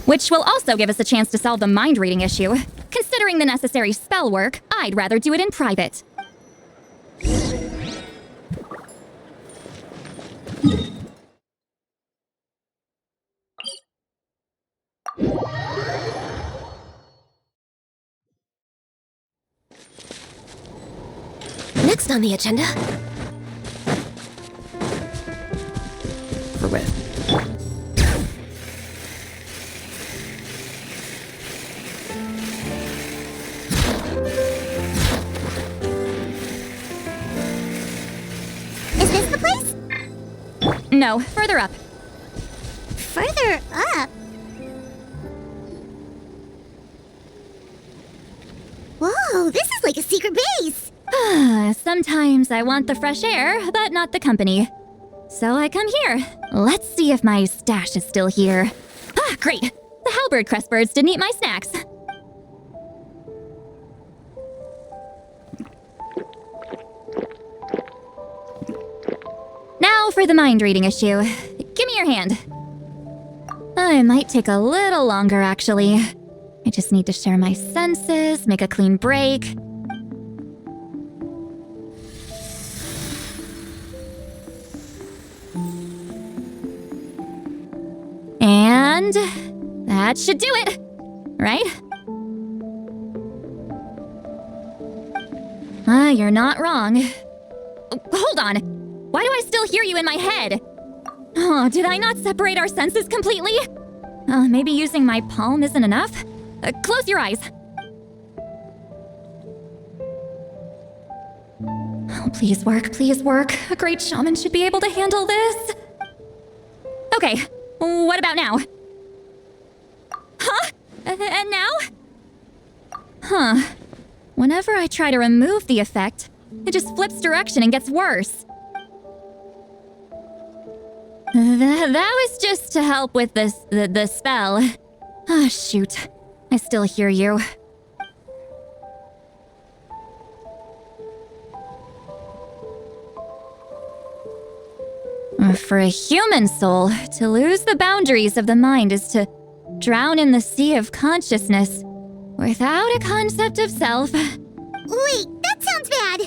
Speaker 5: Which will also give us a chance to solve the mind-reading issue. Considering the necessary spell work, I'd rather do it in private.
Speaker 15: Next on the agenda. For with.
Speaker 2: Is this the place?
Speaker 5: No, further up.
Speaker 2: Further up? Whoa, this is like a secret base.
Speaker 5: Sometimes I want the fresh air, but not the company. So I come here. Let's see if my stash is still here. Ah, great. The halberd crest birds didn't eat my snacks. Now for the mind-reading issue. Give me your hand. It might take a little longer, actually. I just need to share my senses, make a clean break. And that should do it, right? You're not wrong. Hold on. Why do I still hear you in my head? Oh, did I not separate our senses completely? Maybe using my palm isn't enough? Close your eyes. Oh, please work, please work. A great shaman should be able to handle this. Okay, what about now? Huh? And now? Huh. Whenever I try to remove the effect, it just flips direction and gets worse. That was just to help with the spell. Ah, shoot. I still hear you. For a human soul, to lose the boundaries of the mind is to drown in the sea of consciousness without a concept of self.
Speaker 2: Wait, that sounds bad.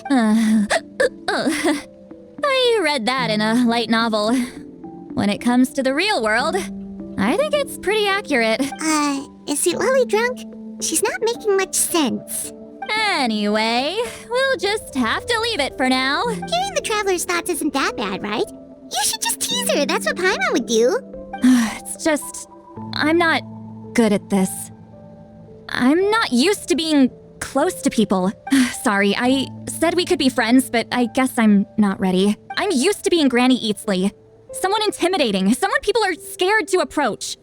Speaker 5: I read that in a light novel. When it comes to the real world, I think it's pretty accurate.
Speaker 2: Is Citlali drunk? She's not making much sense.
Speaker 5: Anyway, we'll just have to leave it for now.
Speaker 2: Hearing the Traveler's thoughts isn't that bad, right? You should just tease her, that's what Paimon would do.
Speaker 5: It's just... I'm not good at this. I'm not used to being close to people. Sorry, I said we could be friends, but I guess I'm not ready. I'm used to being Granny Eatsley. Someone intimidating, someone people are scared to approach.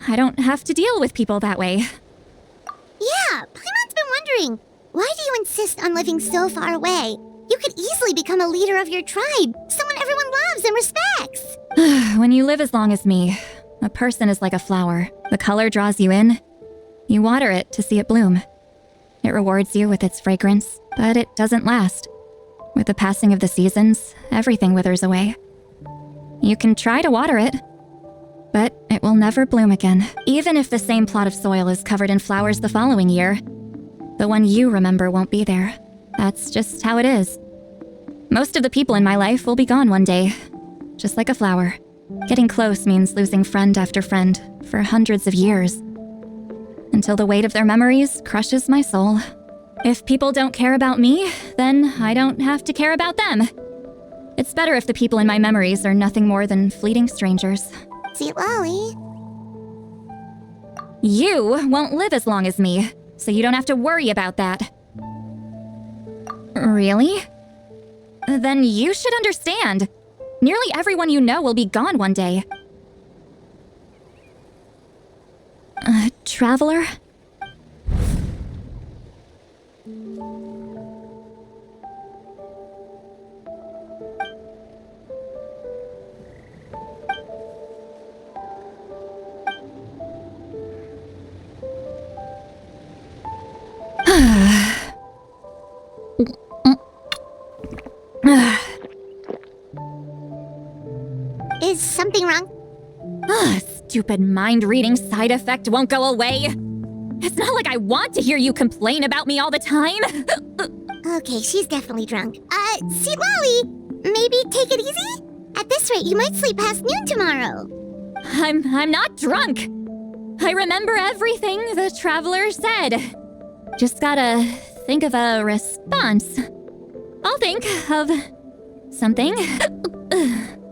Speaker 5: I don't have to deal with people that way.
Speaker 2: Yeah, Paimon's been wondering, why do you insist on living so far away? You could easily become a leader of your tribe, someone everyone loves and respects.
Speaker 5: When you live as long as me, a person is like a flower. The color draws you in. You water it to see it bloom. It rewards you with its fragrance, but it doesn't last. With the passing of the seasons, everything withers away. You can try to water it, but it will never bloom again. Even if the same plot of soil is covered in flowers the following year, the one you remember won't be there. That's just how it is. Most of the people in my life will be gone one day, just like a flower. Getting close means losing friend after friend for hundreds of years, until the weight of their memories crushes my soul. If people don't care about me, then I don't have to care about them. It's better if the people in my memories are nothing more than fleeting strangers.
Speaker 2: Citlali.
Speaker 5: You won't live as long as me, so you don't have to worry about that. Really? Then you should understand. Nearly everyone you know will be gone one day. Traveler?
Speaker 2: Is something wrong?
Speaker 5: Stupid mind-reading side effect won't go away. It's not like I want to hear you complain about me all the time.
Speaker 2: Okay, she's definitely drunk. Citlali, maybe take it easy? At this rate, you might sleep past noon tomorrow.
Speaker 5: I'm not drunk. I remember everything the Traveler said. Just gotta think of a response. I'll think of something.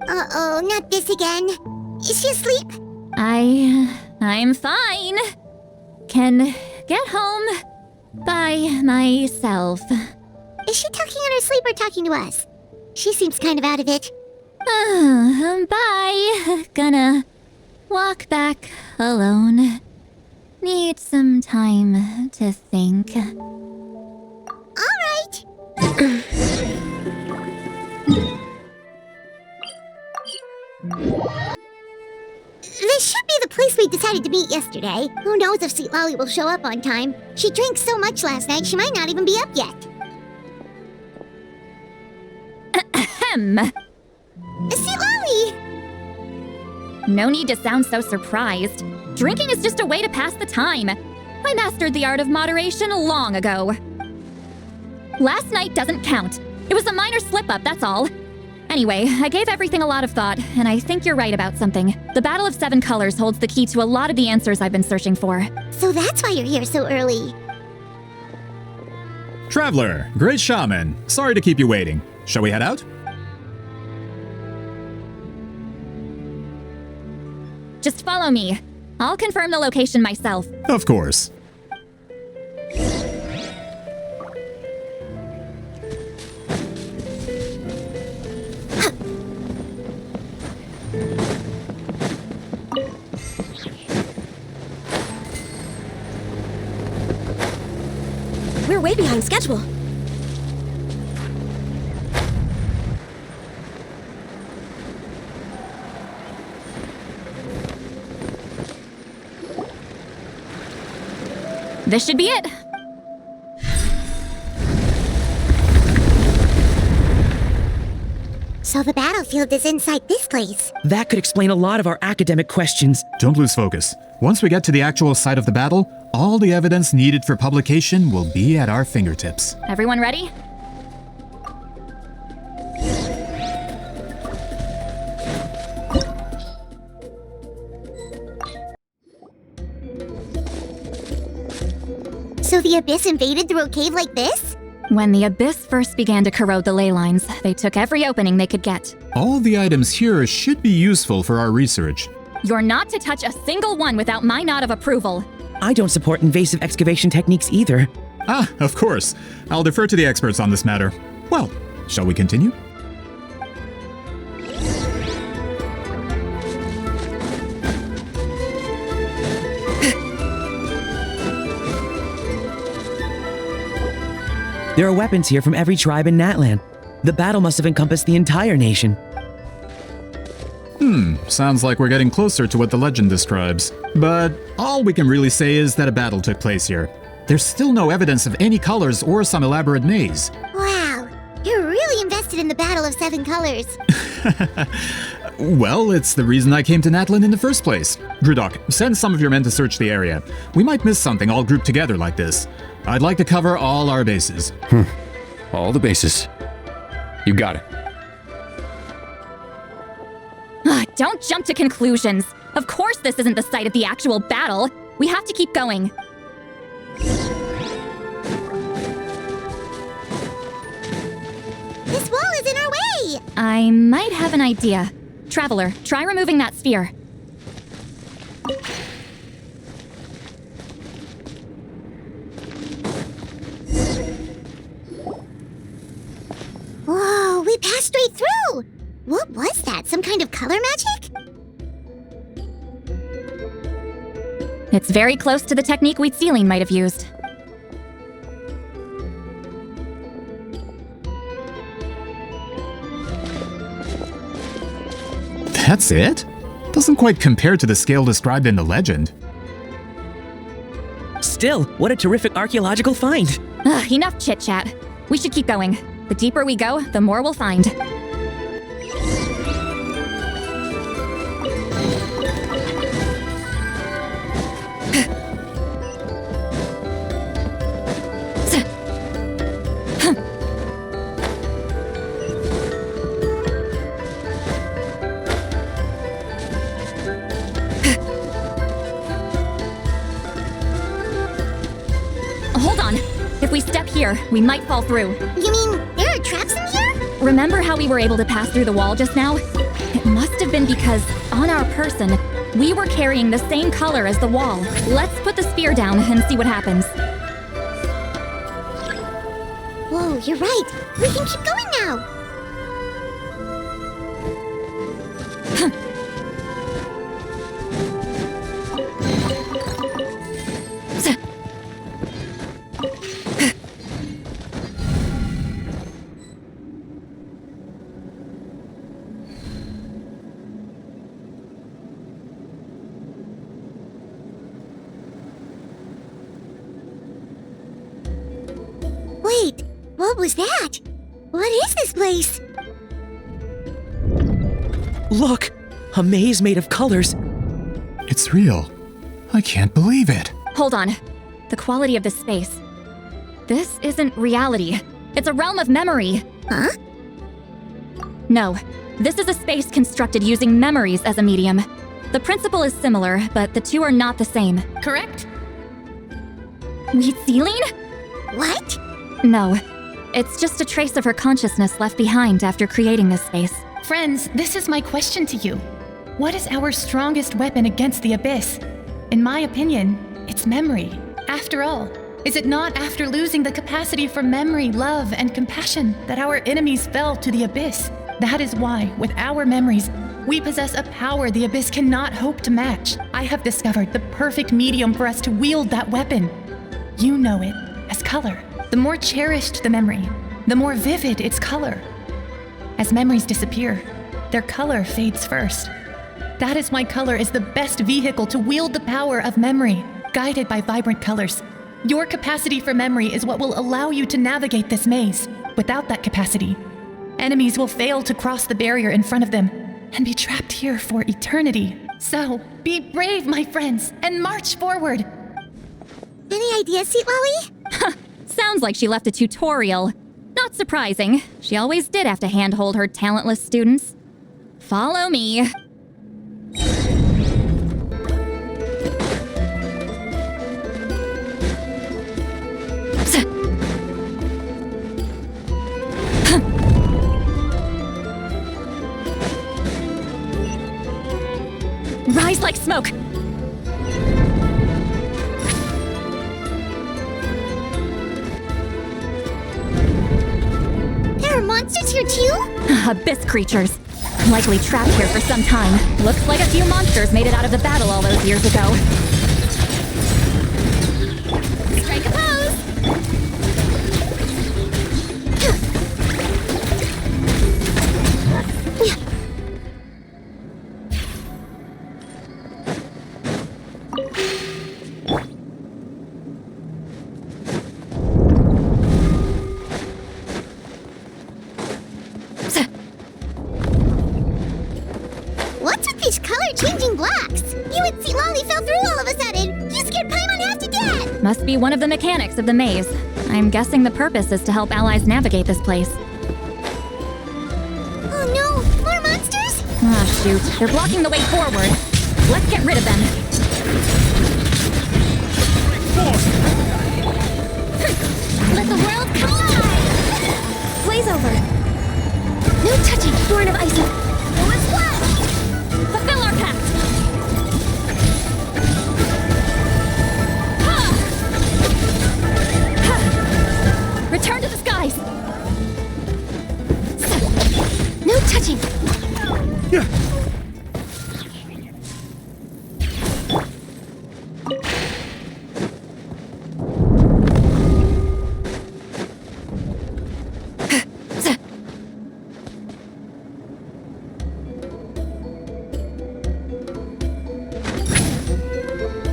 Speaker 2: Uh-oh, not this again. Is she asleep?
Speaker 5: I'm fine. Can get home by myself.
Speaker 2: Is she talking in her sleep or talking to us? She seems kind of out of it.
Speaker 5: Bye. Gonna walk back alone. Need some time to think.
Speaker 2: All right. This should be the place we decided to meet yesterday. Who knows if Citlali will show up on time. She drank so much last night, she might not even be up yet.
Speaker 5: Ahem.
Speaker 2: Citlali!
Speaker 5: No need to sound so surprised. Drinking is just a way to pass the time. I mastered the art of moderation long ago. Last night doesn't count. It was a minor slip-up, that's all. Anyway, I gave everything a lot of thought, and I think you're right about something. The Battle of Seven Colors holds the key to a lot of the answers I've been searching for.
Speaker 2: So that's why you're here so early.
Speaker 3: Traveler, great shaman. Sorry to keep you waiting. Shall we head out?
Speaker 5: Just follow me. I'll confirm the location myself.
Speaker 3: Of course.
Speaker 10: way behind schedule.
Speaker 5: This should be it.
Speaker 2: So the battlefield is inside this place.
Speaker 4: That could explain a lot of our academic questions.
Speaker 3: Don't lose focus. Once we get to the actual site of the battle, all the evidence needed for publication will be at our fingertips.
Speaker 5: Everyone ready?
Speaker 2: So the Abyss invaded through a cave like this?
Speaker 5: When the Abyss first began to corrode the ley lines, they took every opening they could get.
Speaker 3: All the items here should be useful for our research.
Speaker 5: You're not to touch a single one without my nod of approval.
Speaker 4: I don't support invasive excavation techniques either.
Speaker 3: Ah, of course. I'll defer to the experts on this matter. Well, shall we continue?
Speaker 4: There are weapons here from every tribe in Natlan. The battle must have encompassed the entire nation.
Speaker 3: Sounds like we're getting closer to what the legend describes. But all we can really say is that a battle took place here. There's still no evidence of any colors or some elaborate maze.
Speaker 2: Wow, you're really invested in the Battle of Seven Colors.
Speaker 3: Well, it's the reason I came to Natlan in the first place. Drudok, send some of your men to search the area. We might miss something all grouped together like this. I'd like to cover all our bases.
Speaker 1: All the bases. You got it.
Speaker 5: Don't jump to conclusions. Of course this isn't the site of the actual battle. We have to keep going.
Speaker 2: This wall is in our way!
Speaker 5: I might have an idea. Traveler, try removing that sphere.
Speaker 2: Whoa, we passed straight through! What was that? Some kind of color magic?
Speaker 5: It's very close to the technique Wheatsealing might have used.
Speaker 3: That's it? Doesn't quite compare to the scale described in the legend.
Speaker 4: Still, what a terrific archaeological find.
Speaker 5: Enough chit-chat. We should keep going. The deeper we go, the more we'll find. Hold on. If we step here, we might fall through.
Speaker 2: You mean there are traps in here?
Speaker 5: Remember how we were able to pass through the wall just now? It must have been because, on our person, we were carrying the same color as the wall. Let's put the spear down and see what happens.
Speaker 2: Whoa, you're right. We can keep going now. Wait, what was that? What is this place?
Speaker 4: Look! A maze made of colors.
Speaker 3: It's real. I can't believe it.
Speaker 5: Hold on. The quality of this space. This isn't reality. It's a realm of memory.
Speaker 2: Huh?
Speaker 5: No. This is a space constructed using memories as a medium. The principle is similar, but the two are not the same.
Speaker 16: Correct?
Speaker 5: Wheatsealing?
Speaker 2: What?
Speaker 5: No. It's just a trace of her consciousness left behind after creating this space.
Speaker 16: Friends, this is my question to you. What is our strongest weapon against the Abyss? In my opinion, it's memory. After all, is it not after losing the capacity for memory, love, and compassion that our enemies fell to the Abyss? That is why, with our memories, we possess a power the Abyss cannot hope to match. I have discovered the perfect medium for us to wield that weapon. You know it as color. the more cherished the memory, the more vivid its color. As memories disappear, their color fades first. That is why color is the best vehicle to wield the power of memory, guided by vibrant colors. Your capacity for memory is what will allow you to navigate this maze. Without that capacity, enemies will fail to cross the barrier in front of them and be trapped here for eternity. So, be brave, my friends, and march forward.
Speaker 2: Any ideas, Citlali?
Speaker 5: Sounds like she left a tutorial. Not surprising. She always did have to handhold her talentless students. Follow me. Rise like smoke!
Speaker 2: There are monsters here too?
Speaker 5: Abyss creatures. Likely trapped here for some time. Looks like a few monsters made it out of the battle all those years ago. Strike a pose!
Speaker 2: What's with these color-changing blocks? You and Citlali fell through all of a sudden. You scared Paimon half to death.
Speaker 5: Must be one of the mechanics of the maze. I'm guessing the purpose is to help allies navigate this place.
Speaker 2: Oh no, more monsters?
Speaker 5: Ah, shoot. They're blocking the way forward. Let's get rid of them.
Speaker 2: Let the world come alive! Blaze over. No touching, Born of Ice. No one splash!
Speaker 5: Fulfill our pact! Return to the skies!
Speaker 2: No touching!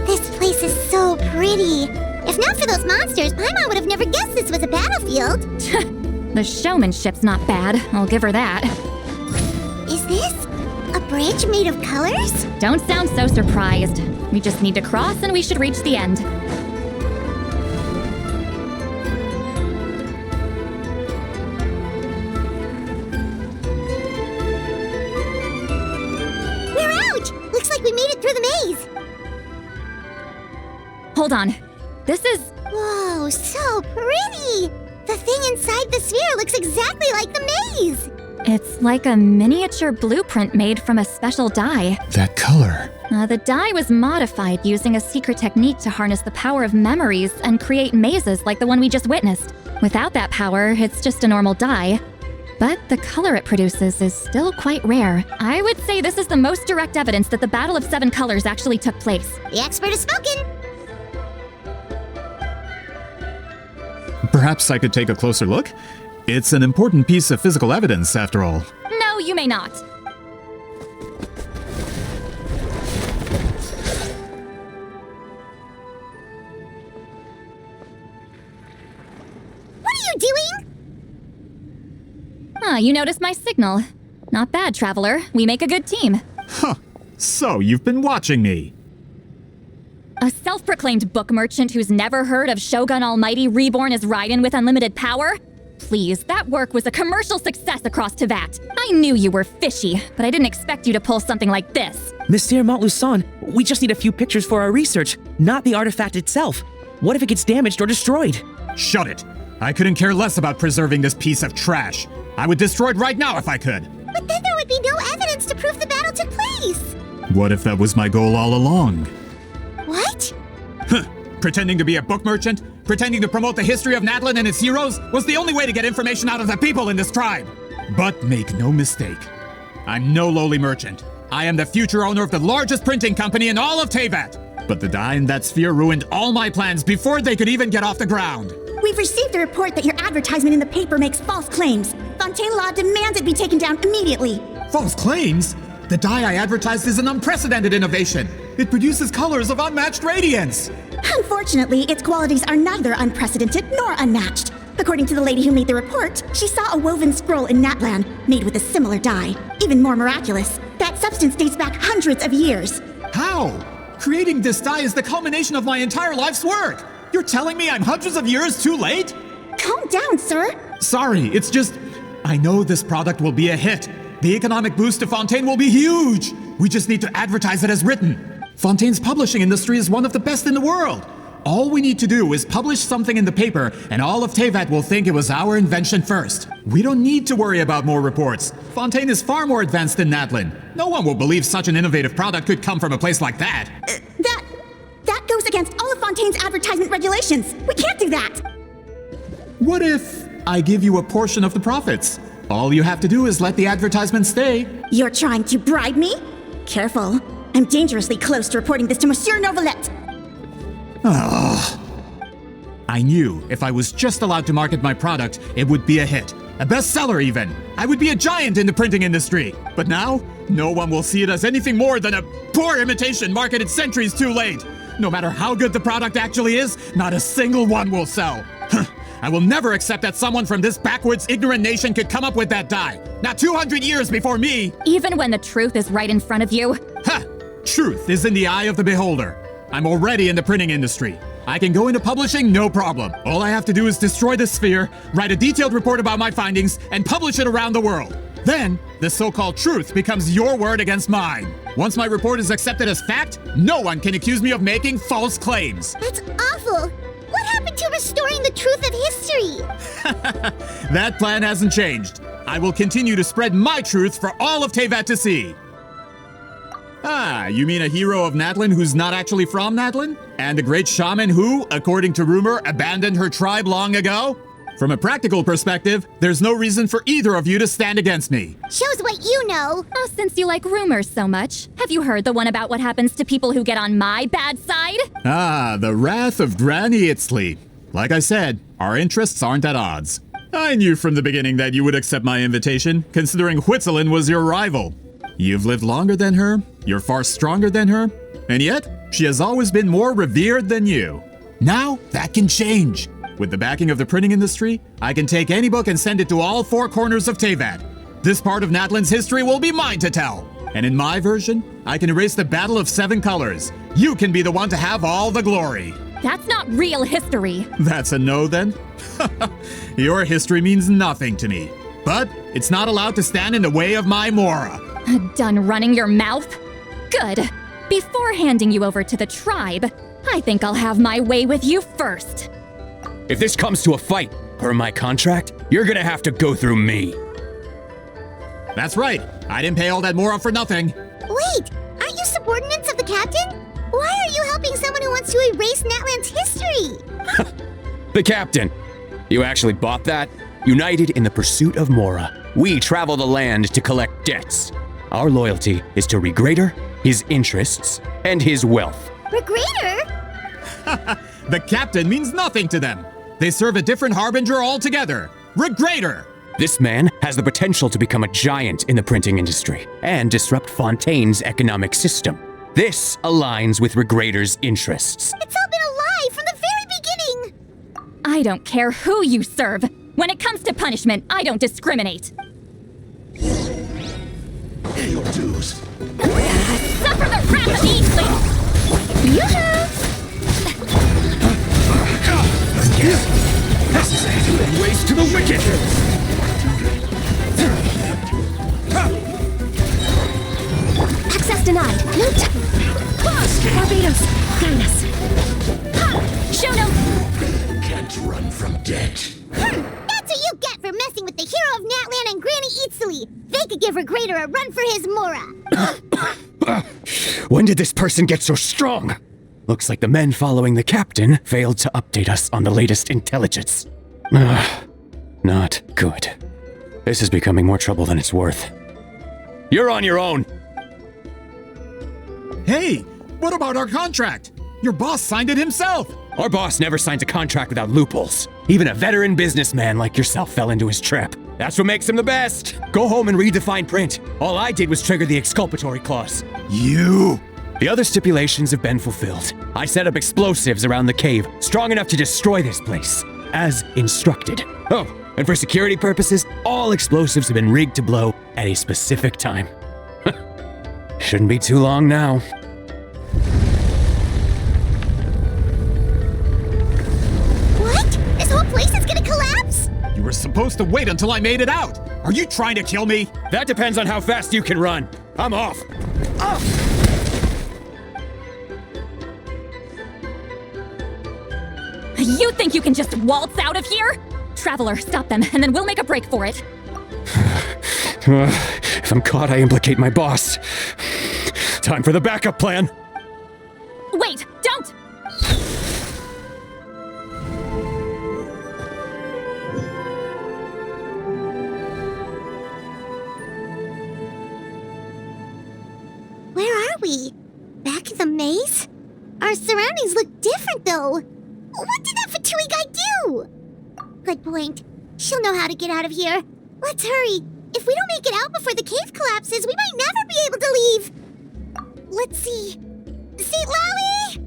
Speaker 2: This place is so pretty. If not for those monsters, Paimon would have never guessed this was a battlefield.
Speaker 5: The showmanship's not bad, I'll give her that.
Speaker 2: Is this a bridge made of colors?
Speaker 5: Don't sound so surprised. We just need to cross and we should reach the end.
Speaker 2: We're out! Looks like we made it through the maze.
Speaker 5: Hold on. This is...
Speaker 2: Whoa, so pretty! The thing inside the sphere looks exactly like the maze!
Speaker 5: It's like a miniature blueprint made from a special dye.
Speaker 3: That color.
Speaker 5: The dye was modified using a secret technique to harness the power of memories and create mazes like the one we just witnessed. Without that power, it's just a normal dye. But the color it produces is still quite rare. I would say this is the most direct evidence that the Battle of Seven Colors actually took place.
Speaker 2: The expert has spoken!
Speaker 3: Perhaps I could take a closer look? It's an important piece of physical evidence, after all.
Speaker 5: No, you may not.
Speaker 2: What are you doing?
Speaker 5: You noticed my signal. Not bad, traveler. We make a good team.
Speaker 3: Huh. So, you've been watching me.
Speaker 5: A self-proclaimed book merchant who's never heard of Shogun Almighty reborn as Raiden with unlimited power? Please, that work was a commercial success across Teyvat. I knew you were fishy, but I didn't expect you to pull something like this.
Speaker 4: Monsieur Motluson, we just need a few pictures for our research, not the artifact itself. What if it gets damaged or destroyed?
Speaker 3: Shut it! I couldn't care less about preserving this piece of trash. I would destroy it right now if I could.
Speaker 2: But then there would be no evidence to prove the battle took place.
Speaker 3: What if that was my goal all along?
Speaker 2: What?
Speaker 3: Huh. Pretending to be a book merchant, pretending to promote the history of Natlan and its heroes, was the only way to get information out of the people in this tribe. But make no mistake, I'm no lowly merchant. I am the future owner of the largest printing company in all of Teyvat. But the dye in that sphere ruined all my plans before they could even get off the ground.
Speaker 10: We've received a report that your advertisement in the paper makes false claims. Fontaine Law demands it be taken down immediately.
Speaker 3: False claims? The dye I advertised is an unprecedented innovation. It produces colors of unmatched radiance.
Speaker 10: Unfortunately, its qualities are neither unprecedented nor unmatched. According to the lady who made the report, she saw a woven scroll in Natlan made with a similar dye. Even more miraculous, that substance dates back hundreds of years.
Speaker 3: How? Creating this dye is the culmination of my entire life's work. You're telling me I'm hundreds of years too late?
Speaker 10: Calm down, sir.
Speaker 3: Sorry, it's just... I know this product will be a hit. The economic boost to Fontaine will be huge. We just need to advertise it as written. Fontaine's publishing industry is one of the best in the world. All we need to do is publish something in the paper, and all of Teyvat will think it was our invention first. We don't need to worry about more reports. Fontaine is far more advanced than Natlan. No one will believe such an innovative product could come from a place like that.
Speaker 10: That goes against all of Fontaine's advertisement regulations. We can't do that.
Speaker 3: What if I give you a portion of the profits? All you have to do is let the advertisement stay.
Speaker 10: You're trying to bribe me? Careful. I'm dangerously close to reporting this to Monsieur Novelette.
Speaker 3: I knew if I was just allowed to market my product, it would be a hit. A bestseller even. I would be a giant in the printing industry. But now, no one will see it as anything more than a poor imitation marketed centuries too late. No matter how good the product actually is, not a single one will sell. I will never accept that someone from this backwoods, ignorant nation could come up with that dye. Not 200 years before me.
Speaker 5: Even when the truth is right in front of you.
Speaker 3: Ha! Truth is in the eye of the beholder. I'm already in the printing industry. I can go into publishing, no problem. All I have to do is destroy the sphere, write a detailed report about my findings, and publish it around the world. Then, the so-called truth becomes your word against mine. Once my report is accepted as fact, no one can accuse me of making false claims.
Speaker 2: That's awful. What happened to restoring the truth of history?
Speaker 3: That plan hasn't changed. I will continue to spread my truth for all of Teyvat to see. Ah, you mean a hero of Natlan who's not actually from Natlan? And a great shaman who, according to rumor, abandoned her tribe long ago? From a practical perspective, there's no reason for either of you to stand against me.
Speaker 2: Shows what you know.
Speaker 5: Oh, since you like rumors so much, have you heard the one about what happens to people who get on my bad side?
Speaker 3: Ah, the wrath of Granny Itzli. Like I said, our interests aren't at odds. I knew from the beginning that you would accept my invitation, considering Huitzilin was your rival. You've lived longer than her, you're far stronger than her, and yet, she has always been more revered than you. Now, that can change. With the backing of the printing industry, I can take any book and send it to all four corners of Teyvat. This part of Natlan's history will be mine to tell. And in my version, I can erase the Battle of Seven Colors. You can be the one to have all the glory.
Speaker 5: That's not real history.
Speaker 3: That's a no then? Your history means nothing to me. But it's not allowed to stand in the way of my Mora.
Speaker 5: Done running your mouth? Good. Before handing you over to the tribe, I think I'll have my way with you first.
Speaker 1: If this comes to a fight, per my contract, you're gonna have to go through me.
Speaker 3: That's right. I didn't pay all that Mora for nothing.
Speaker 2: Wait, aren't you subordinates of the captain? Why are you helping someone who wants to erase Natlan's history?
Speaker 1: The captain. You actually bought that? United in the pursuit of Mora, we travel the land to collect debts. Our loyalty is to Regrader, his interests, and his wealth.
Speaker 2: Regrader?
Speaker 3: The captain means nothing to them. They serve a different harbinger altogether. Regrader!
Speaker 1: This man has the potential to become a giant in the printing industry and disrupt Fontaine's economic system. This aligns with Regrader's interests.
Speaker 2: It's all been a lie from the very beginning!
Speaker 5: I don't care who you serve. When it comes to punishment, I don't discriminate.
Speaker 9: Pay your dues.
Speaker 5: Suffer the wrath of Eastling!
Speaker 2: Yoo-hoo!
Speaker 9: Ways to the wicked!
Speaker 2: Access denied. Loot! Barbados, guide us.
Speaker 5: Shoot him!
Speaker 9: Can't run from death.
Speaker 2: That's what you get for messing with the hero of Natlan and Granny Itzli. They could give Regrader a run for his Mora.
Speaker 1: When did this person get so strong? Looks like the men following the captain failed to update us on the latest intelligence. Not good. This is becoming more trouble than it's worth. You're on your own!
Speaker 3: Hey, what about our contract? Your boss signed it himself.
Speaker 1: Our boss never signs a contract without loopholes. Even a veteran businessman like yourself fell into his trap. That's what makes him the best. Go home and read the fine print. All I did was trigger the exculpatory clause. You! The other stipulations have been fulfilled. I set up explosives around the cave, strong enough to destroy this place, as instructed. Oh, and for security purposes, all explosives have been rigged to blow at a specific time. Shouldn't be too long now.
Speaker 2: What? This whole place is gonna collapse?
Speaker 3: You were supposed to wait until I made it out! Are you trying to kill me?
Speaker 1: That depends on how fast you can run. I'm off.
Speaker 5: You think you can just waltz out of here? Traveler, stop them, and then we'll make a break for it.
Speaker 1: If I'm caught, I implicate my boss. Time for the backup plan.
Speaker 5: Wait, don't!
Speaker 2: Where are we? Back in the maze? Our surroundings look different, though. What did that Fatui guy do? Good point. She'll know how to get out of here. Let's hurry. If we don't make it out before the cave collapses, we might never be able to leave. Let's see. Citlali!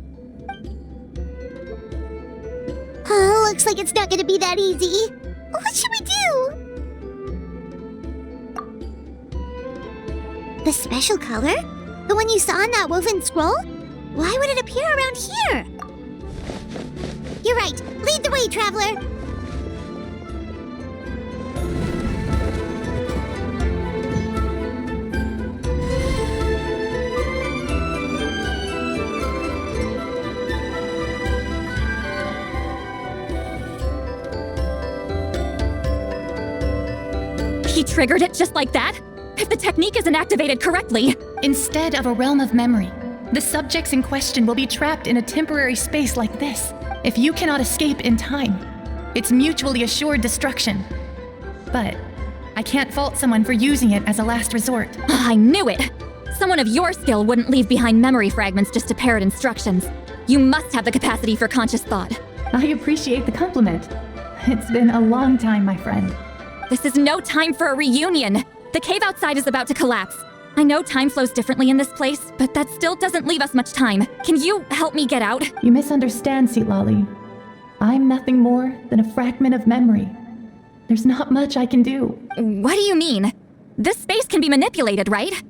Speaker 2: Oh, looks like it's not gonna be that easy. What should we do? The special color? The one you saw in that woven scroll? Why would it appear around here? You're right. Lead the way, traveler.
Speaker 5: He triggered it just like that? If the technique isn't activated correctly.
Speaker 16: Instead of a realm of memory, the subjects in question will be trapped in a temporary space like this. If you cannot escape in time, it's mutually assured destruction. But I can't fault someone for using it as a last resort.
Speaker 5: I knew it! Someone of your skill wouldn't leave behind memory fragments just to parrot instructions. You must have the capacity for conscious thought.
Speaker 16: I appreciate the compliment. It's been a long time, my friend.
Speaker 5: This is no time for a reunion. The cave outside is about to collapse. I know time flows differently in this place, but that still doesn't leave us much time. Can you help me get out?
Speaker 16: You misunderstand, Citlali. I'm nothing more than a fragment of memory. There's not much I can do.
Speaker 5: What do you mean? This space can be manipulated, right?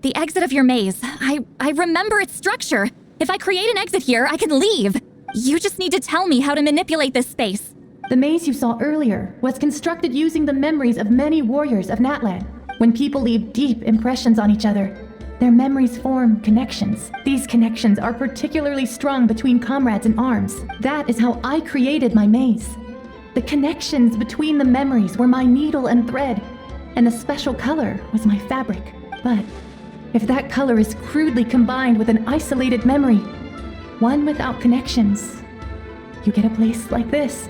Speaker 5: The exit of your maze. I remember its structure. If I create an exit here, I can leave. You just need to tell me how to manipulate this space.
Speaker 16: The maze you saw earlier was constructed using the memories of many warriors of Natlan. When people leave deep impressions on each other, their memories form connections. These connections are particularly strong between comrades in arms. That is how I created my maze. The connections between the memories were my needle and thread, and the special color was my fabric. But if that color is crudely combined with an isolated memory, one without connections, you get a place like this.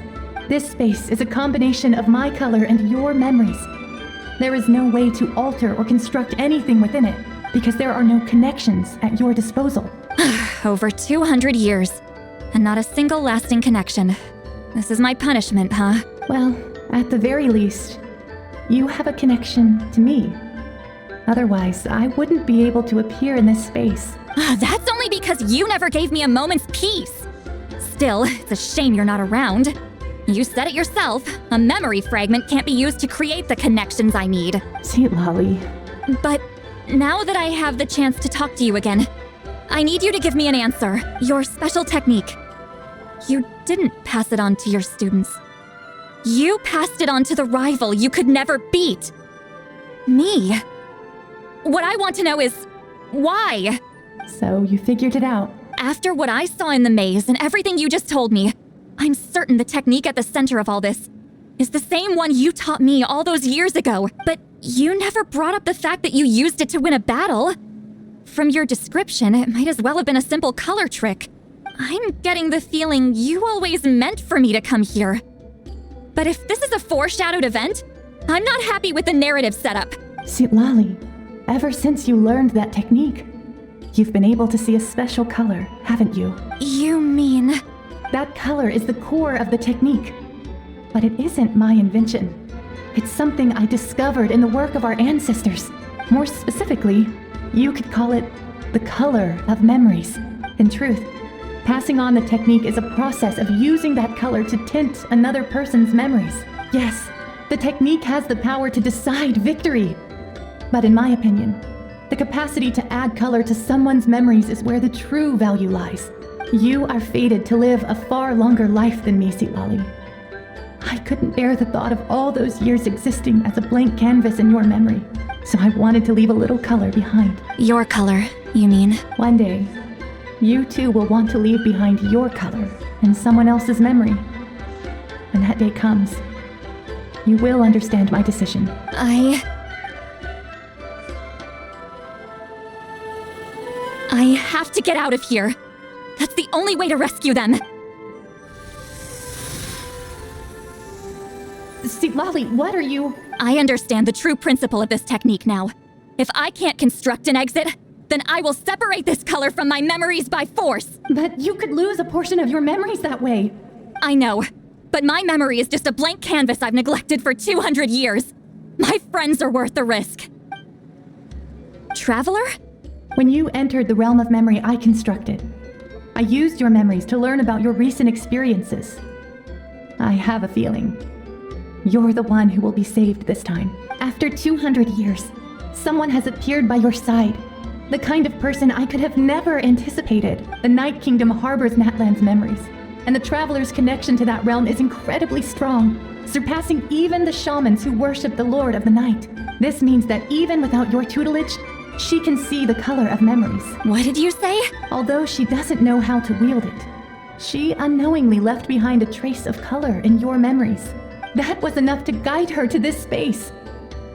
Speaker 16: This space is a combination of my color and your memories. There is no way to alter or construct anything within it, because there are no connections at your disposal.
Speaker 5: Over 200 years, and not a single lasting connection. This is my punishment, huh?
Speaker 16: Well, at the very least, you have a connection to me. Otherwise, I wouldn't be able to appear in this space.
Speaker 5: That's only because you never gave me a moment's peace. Still, it's a shame you're not around. You said it yourself. A memory fragment can't be used to create the connections I need.
Speaker 16: Citlali.
Speaker 5: But now that I have the chance to talk to you again, I need you to give me an answer. Your special technique. You didn't pass it on to your students. You passed it on to the rival you could never beat. Me. What I want to know is, why?
Speaker 16: So you figured it out.
Speaker 5: After what I saw in the maze and everything you just told me, I'm certain the technique at the center of all this is the same one you taught me all those years ago. But you never brought up the fact that you used it to win a battle. From your description, it might as well have been a simple color trick. I'm getting the feeling you always meant for me to come here. But if this is a foreshadowed event, I'm not happy with the narrative setup.
Speaker 16: Citlali, ever since you learned that technique, you've been able to see a special color, haven't you?
Speaker 5: You mean...
Speaker 16: That color is the core of the technique. But it isn't my invention. It's something I discovered in the work of our ancestors. More specifically, you could call it the color of memories. In truth, passing on the technique is a process of using that color to tint another person's memories. Yes, the technique has the power to decide victory. But in my opinion, the capacity to add color to someone's memories is where the true value lies. You are fated to live a far longer life than me, Citlali. I couldn't bear the thought of all those years existing as a blank canvas in your memory, so I wanted to leave a little color behind.
Speaker 5: Your color, you mean?
Speaker 16: One day, you too will want to leave behind your color in someone else's memory. When that day comes, you will understand my decision.
Speaker 5: I have to get out of here. That's the only way to rescue them.
Speaker 16: Citlali, what are you?
Speaker 5: I understand the true principle of this technique now. If I can't construct an exit, then I will separate this color from my memories by force.
Speaker 16: But you could lose a portion of your memories that way.
Speaker 5: I know, but my memory is just a blank canvas I've neglected for 200 years. My friends are worth the risk. Traveler?
Speaker 16: When you entered the realm of memory I constructed, I used your memories to learn about your recent experiences. I have a feeling you're the one who will be saved this time. After 200 years, someone has appeared by your side. The kind of person I could have never anticipated. The Night Kingdom harbors Natlan's memories, and the Traveler's connection to that realm is incredibly strong, surpassing even the shamans who worship the Lord of the Night. This means that even without your tutelage, she can see the color of memories.
Speaker 5: What did you say?
Speaker 16: Although she doesn't know how to wield it, she unknowingly left behind a trace of color in your memories. That was enough to guide her to this space.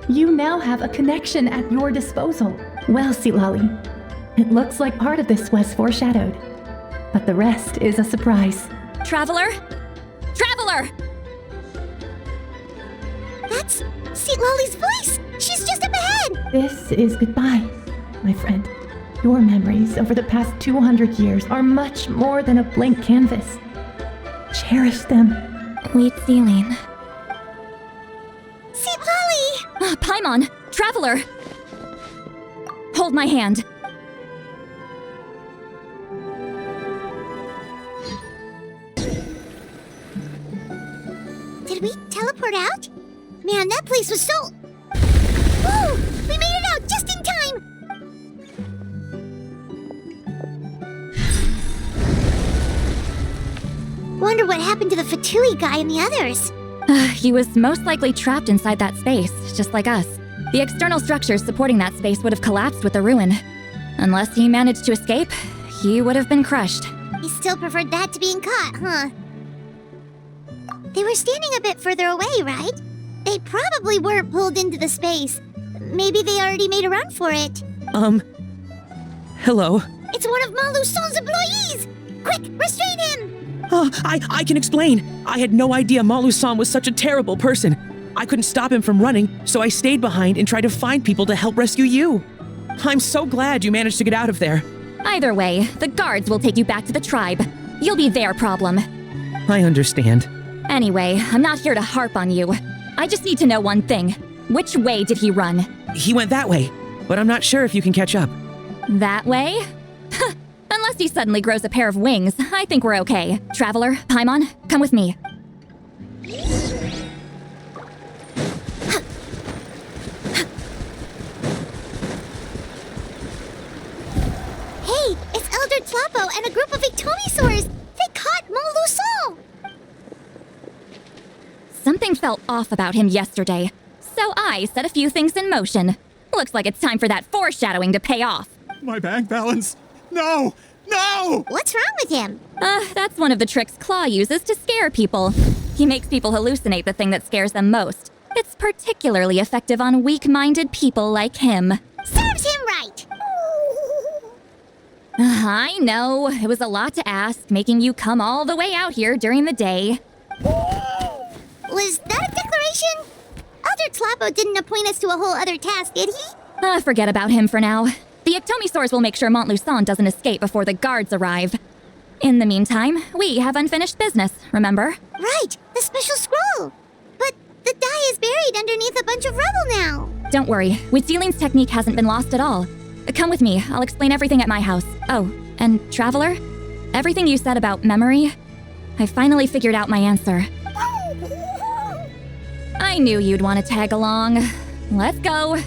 Speaker 16: You now have a connection at your disposal. Well, Citlali, it looks like part of this was foreshadowed, but the rest is a surprise.
Speaker 5: Traveler? Traveler!
Speaker 2: That's Citlali's voice! She's just up ahead!
Speaker 16: This is goodbye, my friend. Your memories over the past 200 years are much more than a blank canvas. Cherish them.
Speaker 5: Wheat ceiling.
Speaker 2: Citlali!
Speaker 5: Paimon! Traveler! Hold my hand.
Speaker 2: Did we teleport out? Man, that place was so... Woo! We made it out just in time! Wonder what happened to the Fatui guy and the others.
Speaker 5: He was most likely trapped inside that space, just like us. The external structures supporting that space would have collapsed with the ruin. Unless he managed to escape, he would have been crushed.
Speaker 2: He still preferred that to being caught, huh? They were standing a bit further away, right? They probably weren't pulled into the space. Maybe they already made a run for it.
Speaker 4: Hello?
Speaker 2: It's one of Motluson's employees! Quick, restrain him!
Speaker 4: I can explain. I had no idea Motluson was such a terrible person. I couldn't stop him from running, so I stayed behind and tried to find people to help rescue you. I'm so glad you managed to get out of there.
Speaker 5: Either way, the guards will take you back to the tribe. You'll be their problem.
Speaker 4: I understand.
Speaker 5: Anyway, I'm not here to harp on you. I just need to know one thing. Which way did he run?
Speaker 4: He went that way, but I'm not sure if you can catch up.
Speaker 5: That way? Unless he suddenly grows a pair of wings, I think we're okay. Traveler, Paimon, come with me.
Speaker 2: Hey, it's Elder Tlapo and a group of Ictomisaurs! They caught Montluson!
Speaker 5: Something felt off about him yesterday, so I set a few things in motion. Looks like it's time for that foreshadowing to pay off.
Speaker 3: My bank balance! No! No!
Speaker 2: What's wrong with him?
Speaker 5: That's one of the tricks Claw uses to scare people. He makes people hallucinate the thing that scares them most. It's particularly effective on weak-minded people like him.
Speaker 2: Serves him right!
Speaker 5: I know, it was a lot to ask, making you come all the way out here during the day.
Speaker 2: Was that a declaration? Elder Tlapo didn't appoint us to a whole other task, did he?
Speaker 5: Forget about him for now. The Ictomisaurs will make sure Montluson doesn't escape before the guards arrive. In the meantime, we have unfinished business, remember?
Speaker 2: Right, the special scroll. But the die is buried underneath a bunch of rubble now.
Speaker 5: Don't worry, Huitzilin's technique hasn't been lost at all. Come with me, I'll explain everything at my house. Oh, and Traveler? Everything you said about memory, I finally figured out my answer. I knew you'd want to tag along. Let's go.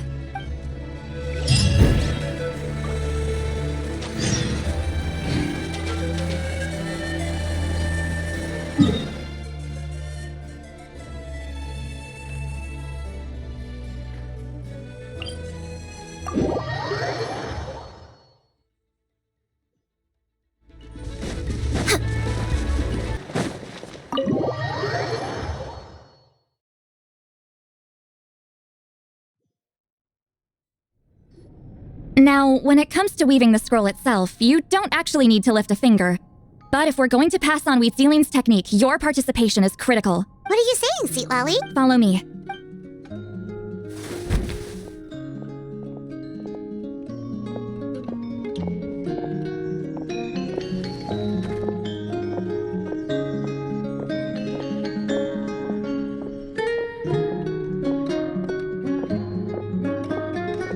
Speaker 5: Now, when it comes to weaving the scroll itself, you don't actually need to lift a finger. But if we're going to pass on Huitzilin's technique, your participation is critical.
Speaker 2: What are you saying, Citlali?
Speaker 5: Follow me.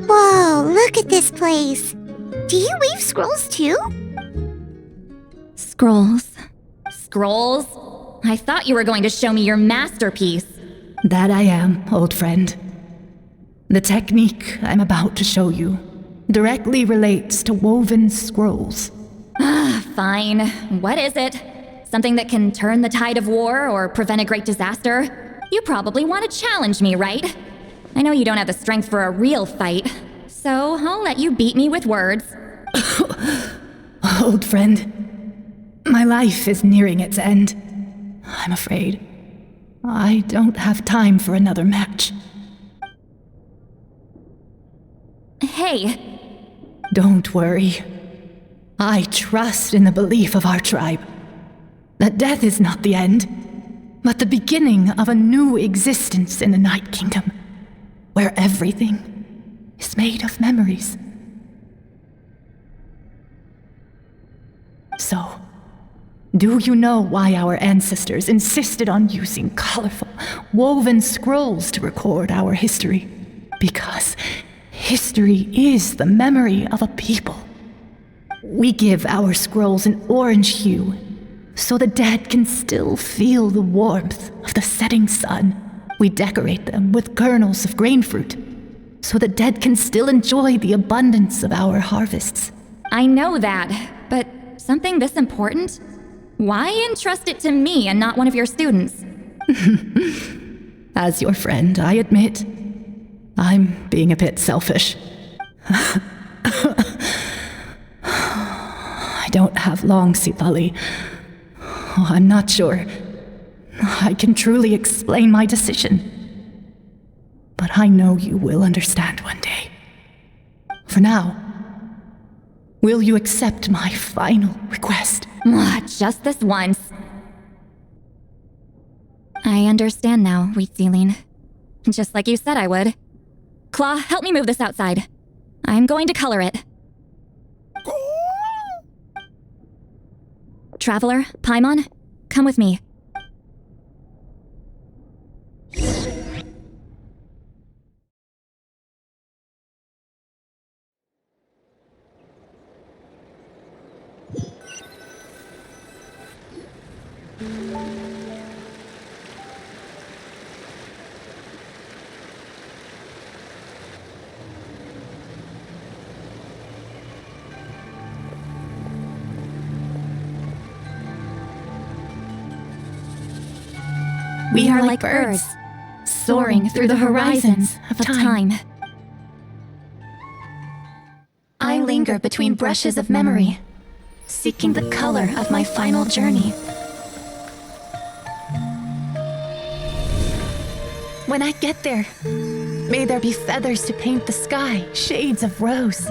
Speaker 2: Whoa, look at this place. Do you weave scrolls too?
Speaker 5: Scrolls. Scrolls? I thought you were going to show me your masterpiece.
Speaker 16: That I am, old friend. The technique I'm about to show you directly relates to woven scrolls.
Speaker 5: Fine. What is it? Something that can turn the tide of war or prevent a great disaster? You probably want to challenge me, right? I know you don't have the strength for a real fight, so I'll let you beat me with words.
Speaker 16: Old friend, my life is nearing its end. I'm afraid I don't have time for another match.
Speaker 5: Hey.
Speaker 16: Don't worry. I trust in the belief of our tribe that death is not the end, but the beginning of a new existence in the Night Kingdom, where everything is made of memories. So, do you know why our ancestors insisted on using colorful, woven scrolls to record our history? Because history is the memory of a people. We give our scrolls an orange hue, so the dead can still feel the warmth of the setting sun. We decorate them with kernels of grain fruit, so the dead can still enjoy the abundance of our harvests.
Speaker 5: I know that, but something this important? Why entrust it to me and not one of your students?
Speaker 16: As your friend, I admit, I'm being a bit selfish. I don't have long, Citlali. I'm not sure I can truly explain my decision. But I know you will understand one day. For now, will you accept my final request?
Speaker 5: Just this once. I understand now, Huitzilin. Just like you said I would. Claw, help me move this outside. I'm going to color it. Traveler, Paimon, come with me.
Speaker 16: We are like birds, soaring through the horizons of time. I linger between brushes of memory, seeking the color of my final journey. When I get there, may there be feathers to paint the sky, shades of rose.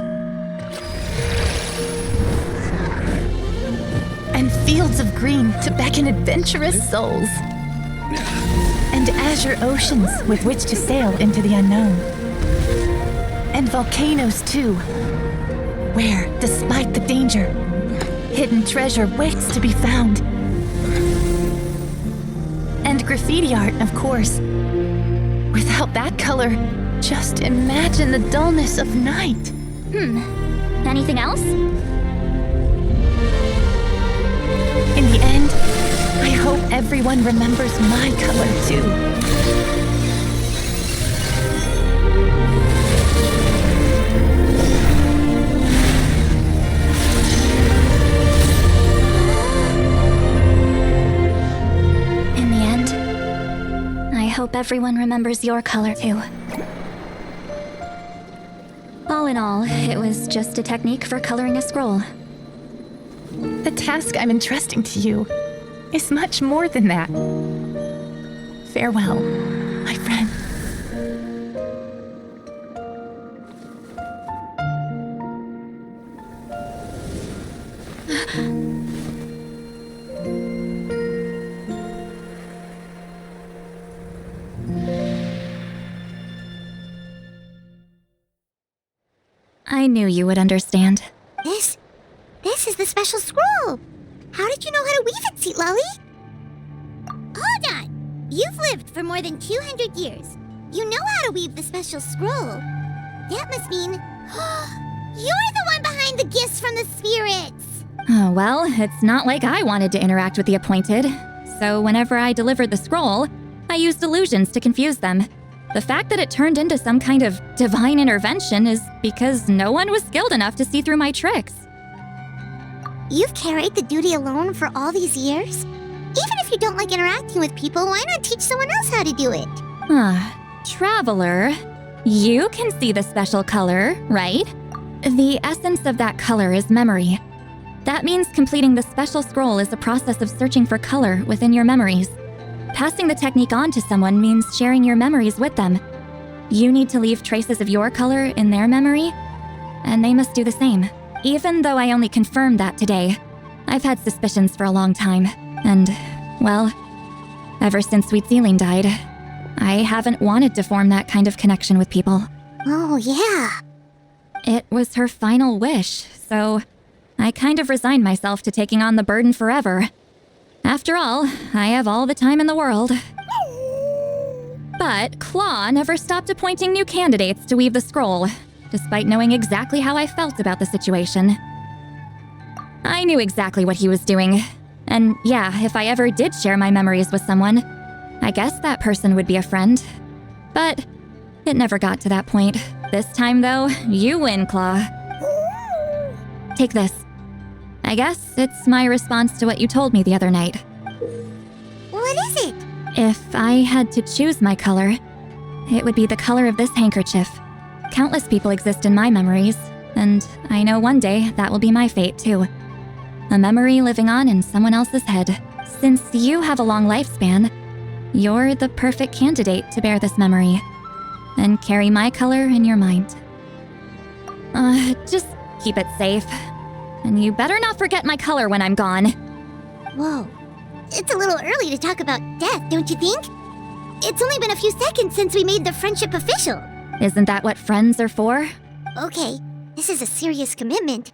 Speaker 16: And fields of green to beckon adventurous souls. And azure oceans with which to sail into the unknown. And volcanoes too, where, despite the danger, hidden treasure waits to be found. And graffiti art, of course. Without that color, just imagine the dullness of night.
Speaker 5: Anything else?
Speaker 16: In the end, I hope everyone remembers my color too.
Speaker 5: In the end, I hope everyone remembers your color too. All in all, it was just a technique for coloring a scroll.
Speaker 16: The task I'm entrusting to you is much more than that. Farewell, my friend.
Speaker 5: I knew you would understand.
Speaker 2: This is the special scroll! How did you know how to weave it, Citlali? Hold on! You've lived for more than 200 years. You know how to weave the special scroll. That must mean... you're the one behind the gifts from the spirits!
Speaker 5: Oh, well, it's not like I wanted to interact with the appointed. So whenever I delivered the scroll, I used illusions to confuse them. The fact that it turned into some kind of divine intervention is because no one was skilled enough to see through my tricks.
Speaker 2: You've carried the duty alone for all these years? Even if you don't like interacting with people, why not teach someone else how to do it?
Speaker 5: Traveler, you can see the special color, right? The essence of that color is memory. That means completing the special scroll is a process of searching for color within your memories. Passing the technique on to someone means sharing your memories with them. You need to leave traces of your color in their memory, and they must do the same. Even though I only confirmed that today, I've had suspicions for a long time. And, well, ever since Sweet Celine died, I haven't wanted to form that kind of connection with people.
Speaker 2: Oh, yeah.
Speaker 5: It was her final wish, so I kind of resigned myself to taking on the burden forever. After all, I have all the time in the world. But Claw never stopped appointing new candidates to weave the scroll, despite knowing exactly how I felt about the situation. I knew exactly what he was doing. And yeah, if I ever did share my memories with someone, I guess that person would be a friend. But it never got to that point. This time, though, you win, Claw. Take this. I guess it's my response to what you told me the other night.
Speaker 2: What is it?
Speaker 5: If I had to choose my color, it would be the color of this handkerchief. Countless people exist in my memories, and I know one day that will be my fate too. A memory living on in someone else's head. Since you have a long lifespan, you're the perfect candidate to bear this memory and carry my color in your mind. Just keep it safe. And you better not forget my color when I'm gone.
Speaker 2: Whoa. It's a little early to talk about death, don't you think? It's only been a few seconds since we made the friendship official.
Speaker 5: Isn't that what friends are for?
Speaker 2: Okay, this is a serious commitment.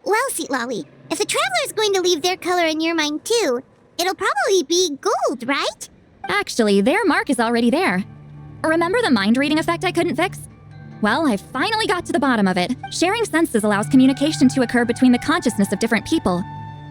Speaker 2: Well, Citlali, if the Traveler's going to leave their color in your mind too, it'll probably be gold, right?
Speaker 5: Actually, their mark is already there. Remember the mind reading effect I couldn't fix? Well, I finally got to the bottom of it. Sharing senses allows communication to occur between the consciousness of different people.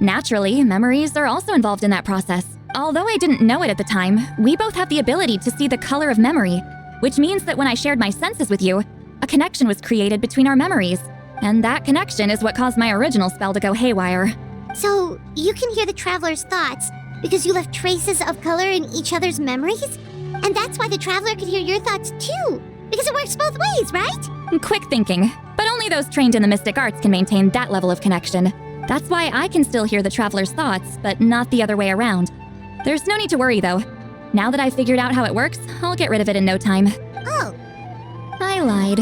Speaker 5: Naturally, memories are also involved in that process. Although I didn't know it at the time, we both have the ability to see the color of memory, which means that when I shared my senses with you, a connection was created between our memories. And that connection is what caused my original spell to go haywire.
Speaker 2: So, you can hear the Traveler's thoughts because you left traces of color in each other's memories? And that's why the Traveler could hear your thoughts too, because it works both ways, right?
Speaker 5: Quick thinking, but only those trained in the mystic arts can maintain that level of connection. That's why I can still hear the Traveler's thoughts, but not the other way around. There's no need to worry though. Now that I've figured out how it works, I'll get rid of it in no time.
Speaker 2: Oh.
Speaker 5: I lied.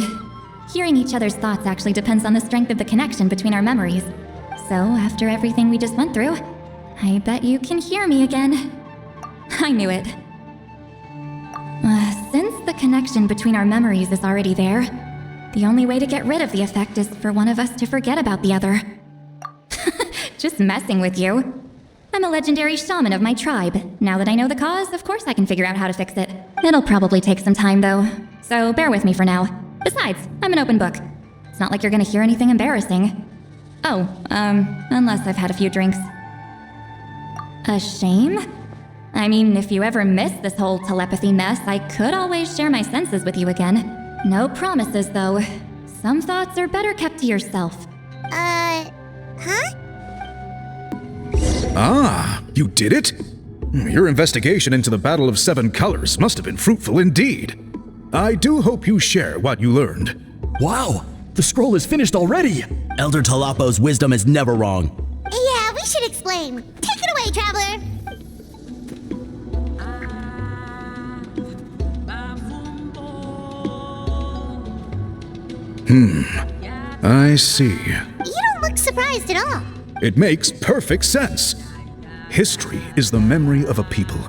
Speaker 5: Hearing each other's thoughts actually depends on the strength of the connection between our memories. So, after everything we just went through, I bet you can hear me again. I knew it. Since the connection between our memories is already there, the only way to get rid of the effect is for one of us to forget about the other. just messing with you. I'm a legendary shaman of my tribe. Now that I know the cause, of course I can figure out how to fix it. It'll probably take some time, though. So bear with me for now. Besides, I'm an open book. It's not like you're gonna hear anything embarrassing. Oh, unless I've had a few drinks. A shame? I mean, if you ever miss this whole telepathy mess, I could always share my senses with you again. No promises, though. Some thoughts are better kept to yourself.
Speaker 2: Huh?
Speaker 13: Ah, you did it? Your investigation into the Battle of Seven Colors must have been fruitful indeed. I do hope you share what you learned.
Speaker 9: Wow, the scroll is finished already!
Speaker 11: Elder Tlapo's wisdom is never wrong.
Speaker 2: Yeah, we should explain. Take it away, Traveler!
Speaker 13: I see.
Speaker 2: You don't look surprised at all.
Speaker 13: It makes perfect sense. History is the memory of a people.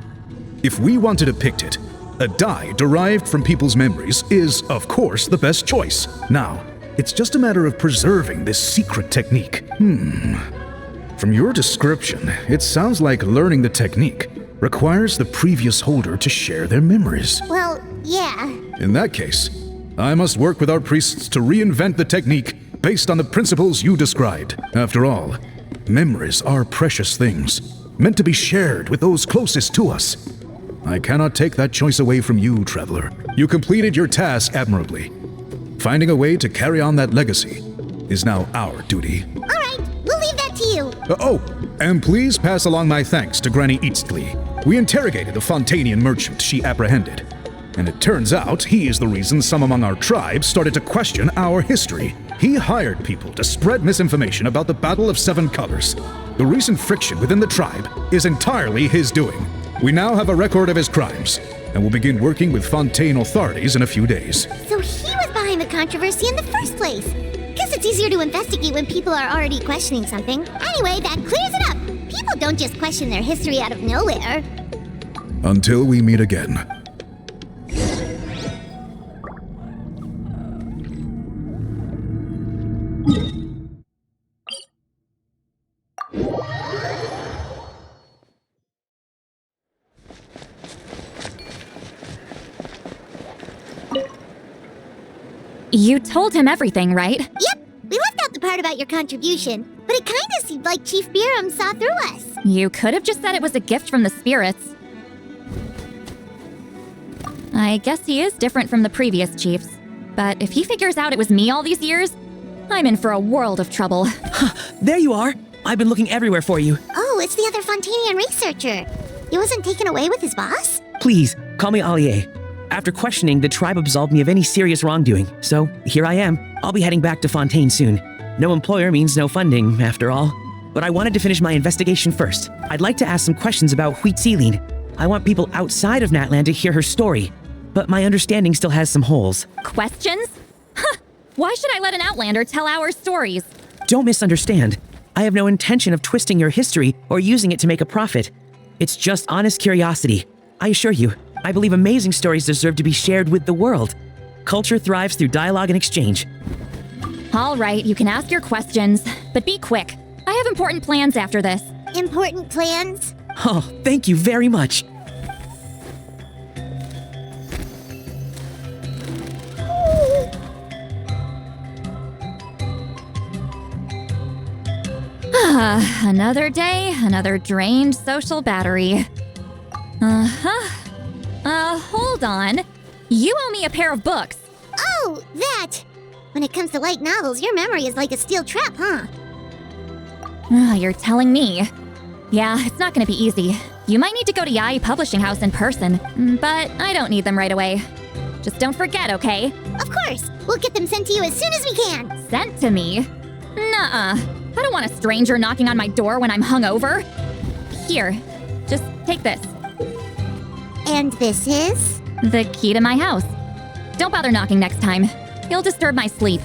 Speaker 13: If we want to depict it, a dye derived from people's memories is, of course, the best choice. Now, it's just a matter of preserving this secret technique. From your description, it sounds like learning the technique requires the previous holder to share their memories.
Speaker 2: Well, yeah.
Speaker 13: In that case, I must work with our priests to reinvent the technique based on the principles you described. After all, memories are precious things, meant to be shared with those closest to us. I cannot take that choice away from you, Traveler. You completed your task admirably. Finding a way to carry on that legacy is now our duty.
Speaker 2: All right, we'll leave that to you.
Speaker 13: And please pass along my thanks to Granny Citlali. We interrogated the Fontanian merchant she apprehended, and it turns out he is the reason some among our tribe started to question our history. He hired people to spread misinformation about the Battle of Seven Colors. The recent friction within the tribe is entirely his doing. We now have a record of his crimes, and will begin working with Fontaine authorities in a few days.
Speaker 2: So he was behind the controversy in the first place. Guess it's easier to investigate when people are already questioning something. Anyway, that clears it up. People don't just question their history out of nowhere.
Speaker 13: Until we meet again.
Speaker 5: You told him everything, right?
Speaker 2: Yep, we left out the part about your contribution, but it kinda seemed like Chief Biram saw through us.
Speaker 5: You could have just said it was a gift from the spirits. I guess he is different from the previous chiefs. But if he figures out it was me all these years, I'm in for a world of trouble.
Speaker 4: There you are! I've been looking everywhere for you.
Speaker 2: Oh, it's the other Fontanian researcher. He wasn't taken away with his boss?
Speaker 4: Please, call me Allier. After questioning, the tribe absolved me of any serious wrongdoing, so here I am. I'll be heading back to Fontaine soon. No employer means no funding, after all. But I wanted to finish my investigation first. I'd like to ask some questions about Citlali. I want people outside of Natlan to hear her story, but my understanding still has some holes.
Speaker 5: Questions? Huh! Why should I let an outlander tell our stories?
Speaker 4: Don't misunderstand. I have no intention of twisting your history or using it to make a profit. It's just honest curiosity. I assure you, I believe amazing stories deserve to be shared with the world. Culture thrives through dialogue and exchange.
Speaker 5: All right, you can ask your questions, but be quick. I have important plans after this.
Speaker 2: Important plans?
Speaker 4: Oh, thank you very much.
Speaker 5: Another day, another drained social battery. Hold on. You owe me a pair of books.
Speaker 2: Oh, that! When it comes to light novels, your memory is like a steel trap, huh?
Speaker 5: You're telling me. Yeah, it's not gonna be easy. You might need to go to Yai Publishing House in person, but I don't need them right away. Just don't forget, okay?
Speaker 2: Of course! We'll get them sent to you as soon as we can!
Speaker 5: Sent to me? Nuh-uh. I don't want a stranger knocking on my door when I'm hungover. Here, just take this.
Speaker 2: And this is?
Speaker 5: The key to my house. Don't bother knocking next time. You'll disturb my sleep.